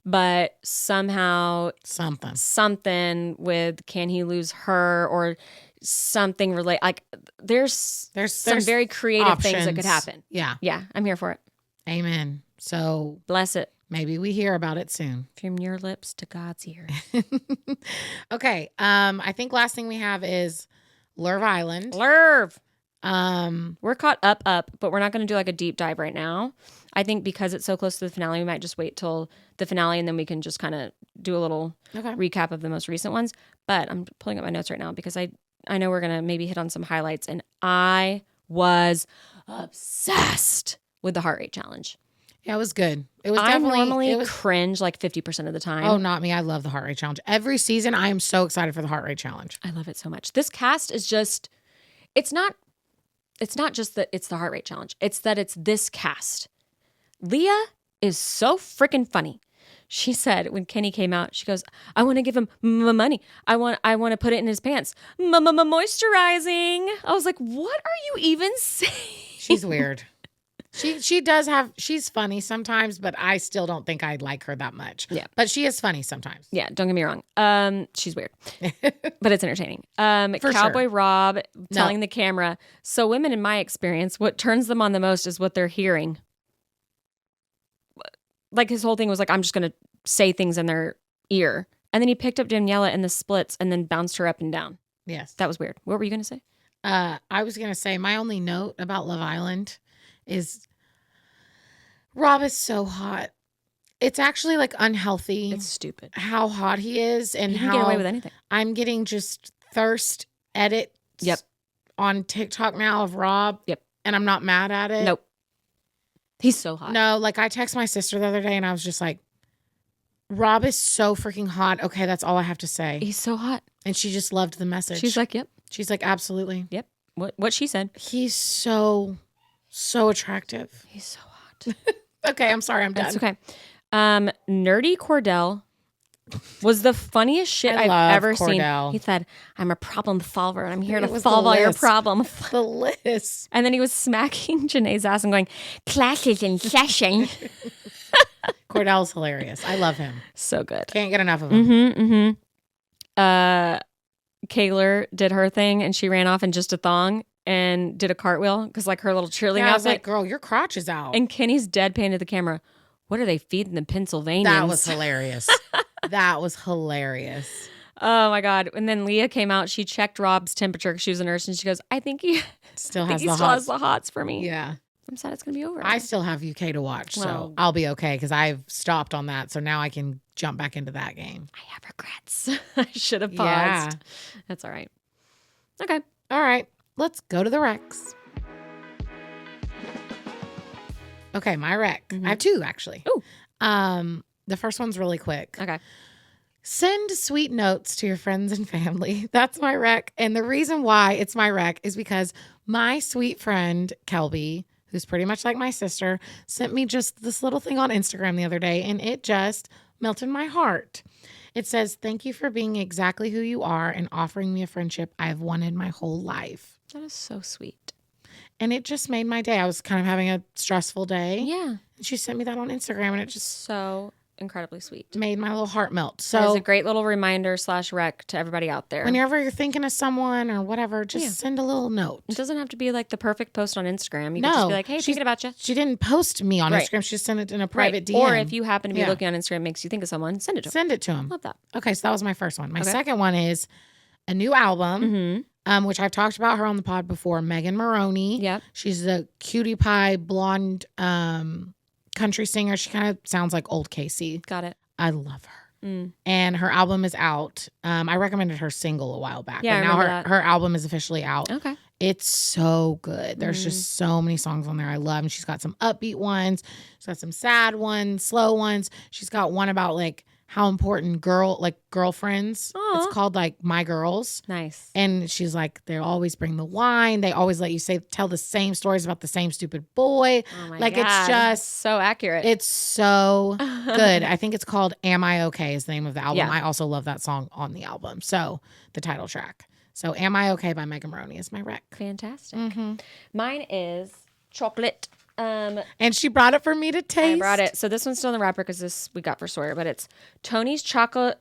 Speaker 1: but somehow something with can he lose her or something relate, like there's some very creative things that could happen. Yeah, I'm here for it.
Speaker 2: Amen. So
Speaker 1: bless it.
Speaker 2: Maybe we hear about it soon.
Speaker 1: From your lips to God's ears.
Speaker 2: Okay. I think last thing we have is Love Island. We're
Speaker 1: caught up, but we're not going to do like a deep dive right now. I think because it's so close to the finale, we might just wait till the finale and then we can just kind of do a little recap of the most recent ones. But I'm pulling up my notes right now because I know we're going to maybe hit on some highlights, and I was obsessed with the heart rate challenge.
Speaker 2: Yeah, it was good. It was
Speaker 1: I normally cringe like 50% of the time.
Speaker 2: Oh, not me. I love the heart rate challenge. Every season, I am so excited for the heart rate challenge.
Speaker 1: I love it so much. This cast is just, it's not just that it's the heart rate challenge. It's that it's this cast. Leah is so freaking funny. She said when Kenny came out, she goes, I want to give him money. I want to put it in his pants. Moisturizing. I was like, what are you even saying?
Speaker 2: She's weird. She's funny sometimes, but I still don't think I'd like her that much.
Speaker 1: Yeah.
Speaker 2: But she is funny sometimes.
Speaker 1: Yeah, don't get me wrong. She's weird. But it's entertaining. Cowboy Rob telling the camera, so women in my experience, what turns them on the most is what they're hearing. Like his whole thing was like, I'm just going to say things in their ear. And then he picked up Daniela in the splits and then bounced her up and down.
Speaker 2: Yes.
Speaker 1: That was weird. What were you going to say?
Speaker 2: I was going to say my only note about Love Island is Rob is so hot. It's actually like unhealthy.
Speaker 1: It's stupid
Speaker 2: how hot he is and
Speaker 1: he can
Speaker 2: how
Speaker 1: get away with anything.
Speaker 2: I'm getting just thirst edits on TikTok now of Rob.
Speaker 1: Yep.
Speaker 2: And I'm not mad at it.
Speaker 1: Nope. He's so hot.
Speaker 2: No, like I texted my sister the other day and I was just like, Rob is so freaking hot. Okay, that's all I have to say.
Speaker 1: He's so hot.
Speaker 2: And she just loved the message.
Speaker 1: She's like, yep.
Speaker 2: She's like, absolutely.
Speaker 1: Yep. What she said.
Speaker 2: He's so attractive.
Speaker 1: He's so hot.
Speaker 2: Okay, I'm sorry. I'm done.
Speaker 1: That's okay. Nerdy Cordell was the funniest shit I've ever
Speaker 2: Cordell.
Speaker 1: seen. He said, I'm a problem solver and I'm here to solve all your problems.
Speaker 2: The list.
Speaker 1: And then he was smacking Janae's ass and going, classes in session.
Speaker 2: Cordell's hilarious. I love him.
Speaker 1: So good.
Speaker 2: Can't get enough of him.
Speaker 1: Kaylor did her thing and she ran off in just a thong and did a cartwheel because like her little cheerleading outfit.
Speaker 2: I was like, girl, your crotch is out.
Speaker 1: And Kenny's deadpan to the camera. What are they feeding the Pennsylvanians?
Speaker 2: That was hilarious. That was hilarious.
Speaker 1: Oh my God. And then Leah came out. She checked Rob's temperature because she was a nurse and she goes, I think he
Speaker 2: still
Speaker 1: has the hots for me.
Speaker 2: Yeah.
Speaker 1: I'm sad it's going to be over.
Speaker 2: I still have UK to watch, so I'll be okay because I've stopped on that. So now I can jump back into that game.
Speaker 1: I have regrets. I should have paused.
Speaker 2: Yeah.
Speaker 1: That's all right. Okay.
Speaker 2: All right. Let's go to the Recs. Okay, my rec. I have two, actually.
Speaker 1: Ooh.
Speaker 2: The first one's really quick.
Speaker 1: Okay.
Speaker 2: Send sweet notes to your friends and family. That's my rec. And the reason why it's my rec is because my sweet friend, Kelby, who's pretty much like my sister, sent me just this little thing on Instagram the other day, and it just melted my heart. It says, thank you for being exactly who you are and offering me a friendship I've wanted my whole life.
Speaker 1: That is so sweet.
Speaker 2: And it just made my day. I was kind of having a stressful day.
Speaker 1: Yeah.
Speaker 2: And she sent me that on Instagram, and it just
Speaker 1: so incredibly sweet.
Speaker 2: Made my little heart melt. So
Speaker 1: it's a great little reminder / rec to everybody out there.
Speaker 2: Whenever you're thinking of someone or whatever, just send a little note.
Speaker 1: It doesn't have to be like the perfect post on Instagram. You can just be like, hey, thinking about you.
Speaker 2: She didn't post me on Instagram. She just sent it in a private DM.
Speaker 1: Or if you happen to be looking on Instagram, makes you think of someone, send it to them.
Speaker 2: Send it to them.
Speaker 1: Love that.
Speaker 2: Okay, so that was my first one. My second one is a new album, which I've talked about her on the pod before, Megan Moroney.
Speaker 1: Yeah.
Speaker 2: She's a cutie pie blonde country singer. She kind of sounds like old Casey.
Speaker 1: Got it.
Speaker 2: I love her. And her album is out. I recommended her single a while back.
Speaker 1: Yeah,
Speaker 2: but now her album is officially out.
Speaker 1: Okay.
Speaker 2: It's so good. There's just so many songs on there I love. And she's got some upbeat ones. She's got some sad ones, slow ones. She's got one about like how important girlfriends.
Speaker 1: Aw.
Speaker 2: It's called like My Girls.
Speaker 1: Nice.
Speaker 2: And she's like, they always bring the wine. They always let you tell the same stories about the same stupid boy.
Speaker 1: Oh my
Speaker 2: Like,
Speaker 1: God.
Speaker 2: it's just
Speaker 1: so accurate.
Speaker 2: It's so good. I think it's called Am I Okay is the name of the album.
Speaker 1: Yeah.
Speaker 2: I also love that song on the album. So the title track. So Am I Okay by Megan Moroney is my rec.
Speaker 1: Fantastic.
Speaker 2: Mm-hmm.
Speaker 1: Mine is chocolate.
Speaker 2: And she brought it for me to taste.
Speaker 1: I brought it. So this one's still in the wrapper because this we got for Sawyer, but it's Tony's Chocolonely.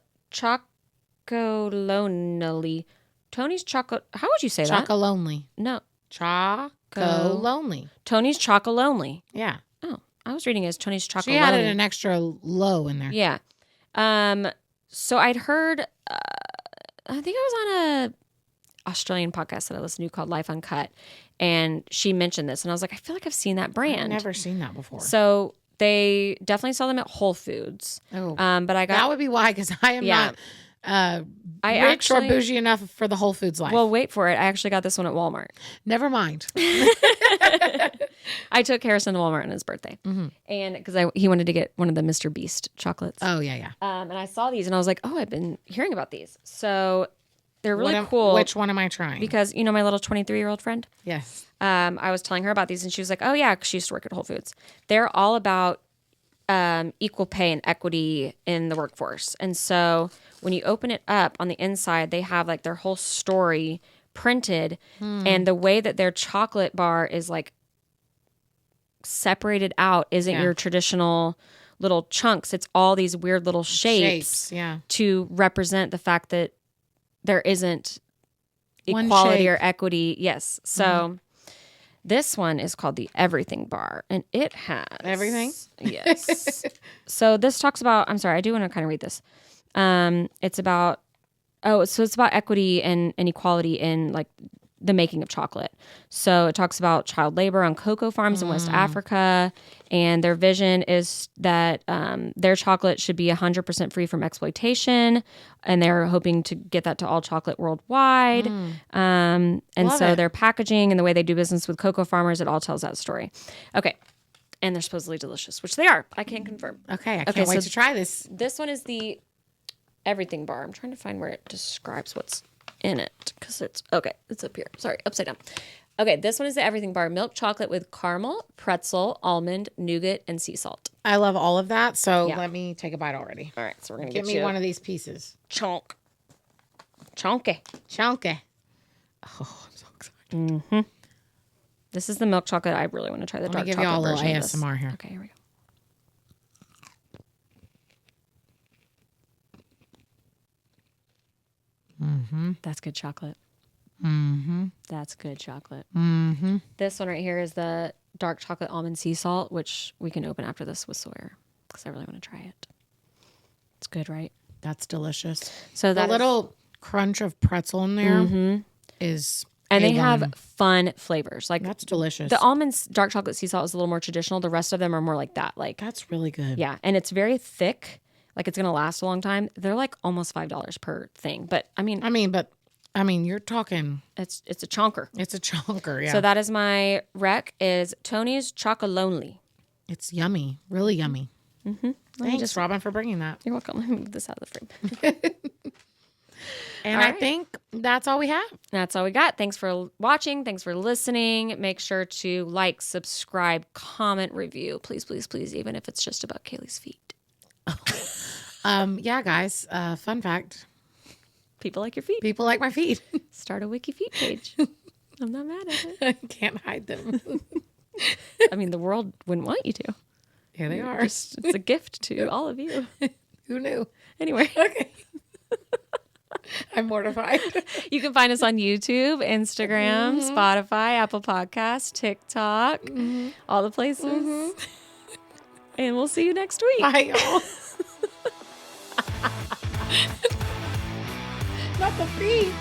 Speaker 1: Tony's Chocolate. How would you say that?
Speaker 2: Chocolonely.
Speaker 1: No.
Speaker 2: Chocolonely.
Speaker 1: Tony's Chocolonely.
Speaker 2: Yeah.
Speaker 1: Oh, I was reading it as Tony's Chocolonely.
Speaker 2: She added an extra low in there.
Speaker 1: Yeah. So I'd heard, I think I was on a Australian podcast that I listened to called Life Uncut, and she mentioned this, and I was like, I feel like I've seen that brand.
Speaker 2: I've never seen that before.
Speaker 1: So they definitely sell them at Whole Foods.
Speaker 2: Oh,
Speaker 1: but I got
Speaker 2: that would be why, because I am not rich or bougie enough for the Whole Foods life.
Speaker 1: Well, wait for it. I actually got this one at Walmart.
Speaker 2: Never mind.
Speaker 1: I took Harrison to Walmart on his birthday, and because he wanted to get one of the Mr. Beast chocolates.
Speaker 2: Oh yeah.
Speaker 1: And I saw these, and I was like, oh, I've been hearing about these. So they're really cool.
Speaker 2: Which one am I trying?
Speaker 1: Because you know my little 23-year-old friend.
Speaker 2: Yes.
Speaker 1: I was telling her about these, and she was like, oh yeah, 'cause she used to work at Whole Foods. They're all about equal pay and equity in the workforce. And so when you open it up on the inside, they have like their whole story printed, and the way that their chocolate bar is like separated out isn't your traditional little chunks. It's all these weird little shapes to represent the fact that there isn't equality or equity. Yes. So this one is called the Everything Bar, and it has
Speaker 2: everything.
Speaker 1: Yes. So this talks about, I'm sorry, I do want to kind of read this. It's about, it's about equity and equality in like the making of chocolate. So it talks about child labor on cocoa farms in West Africa, and their vision is that their chocolate should be 100% free from exploitation, and they're hoping to get that to all chocolate worldwide. And so their packaging and the way they do business with cocoa farmers, it all tells that story. Okay. And they're supposedly delicious, which they are. I can confirm.
Speaker 2: Okay. I can't wait to try this.
Speaker 1: This one is the Everything Bar. I'm trying to find where it describes what's in it because it's up here. Sorry, upside down. Okay, this one is the Everything Bar. Milk chocolate with caramel, pretzel, almond, nougat, and sea salt.
Speaker 2: I love all of that, so let me take a bite already.
Speaker 1: All right, so we're going to
Speaker 2: give me one of these pieces.
Speaker 1: Chonky.
Speaker 2: Oh, I'm so excited.
Speaker 1: This is the milk chocolate. I really want to try the dark chocolate version.
Speaker 2: Let me give y'all a little ASMR here.
Speaker 1: Okay, here we go. That's good chocolate. That's good chocolate. This one right here is the dark chocolate almond sea salt, which we can open after this with Sawyer because I really want to try it. It's good, right?
Speaker 2: That's delicious.
Speaker 1: So
Speaker 2: the little crunch of pretzel in there is,
Speaker 1: and they have fun flavors. Like
Speaker 2: that's delicious.
Speaker 1: The almonds dark chocolate sea salt is a little more traditional. The rest of them are more like that. Like
Speaker 2: that's really good.
Speaker 1: Yeah, and it's very thick. Like it's gonna last a long time. They're like almost $5 per thing. But I mean,
Speaker 2: you're talking.
Speaker 1: It's a chonker.
Speaker 2: It's a chonker. Yeah.
Speaker 1: So that is my rec. Is Tony's Chocolonely.
Speaker 2: It's yummy. Really yummy. Thanks, Robin, for bringing that.
Speaker 1: You're welcome. Let me move this out of the frame.
Speaker 2: And I think that's all we have.
Speaker 1: That's all we got. Thanks for watching. Thanks for listening. Make sure to like, subscribe, comment, review. Please, please, please. Even if it's just about Kaley's feet.
Speaker 2: Yeah, guys. Fun fact.
Speaker 1: People like your feet.
Speaker 2: People like my feet.
Speaker 1: Start a wiki feet page. I'm not mad at it.
Speaker 2: I can't hide them.
Speaker 1: I mean, the world wouldn't want you to.
Speaker 2: Here they are.
Speaker 1: It's a gift to all of you.
Speaker 2: Who knew?
Speaker 1: Anyway.
Speaker 2: Okay. I'm mortified.
Speaker 1: You can find us on YouTube, Instagram, Spotify, Apple Podcasts, TikTok, all the places. And we'll see you next week.
Speaker 2: Bye, y'all. Not the feet.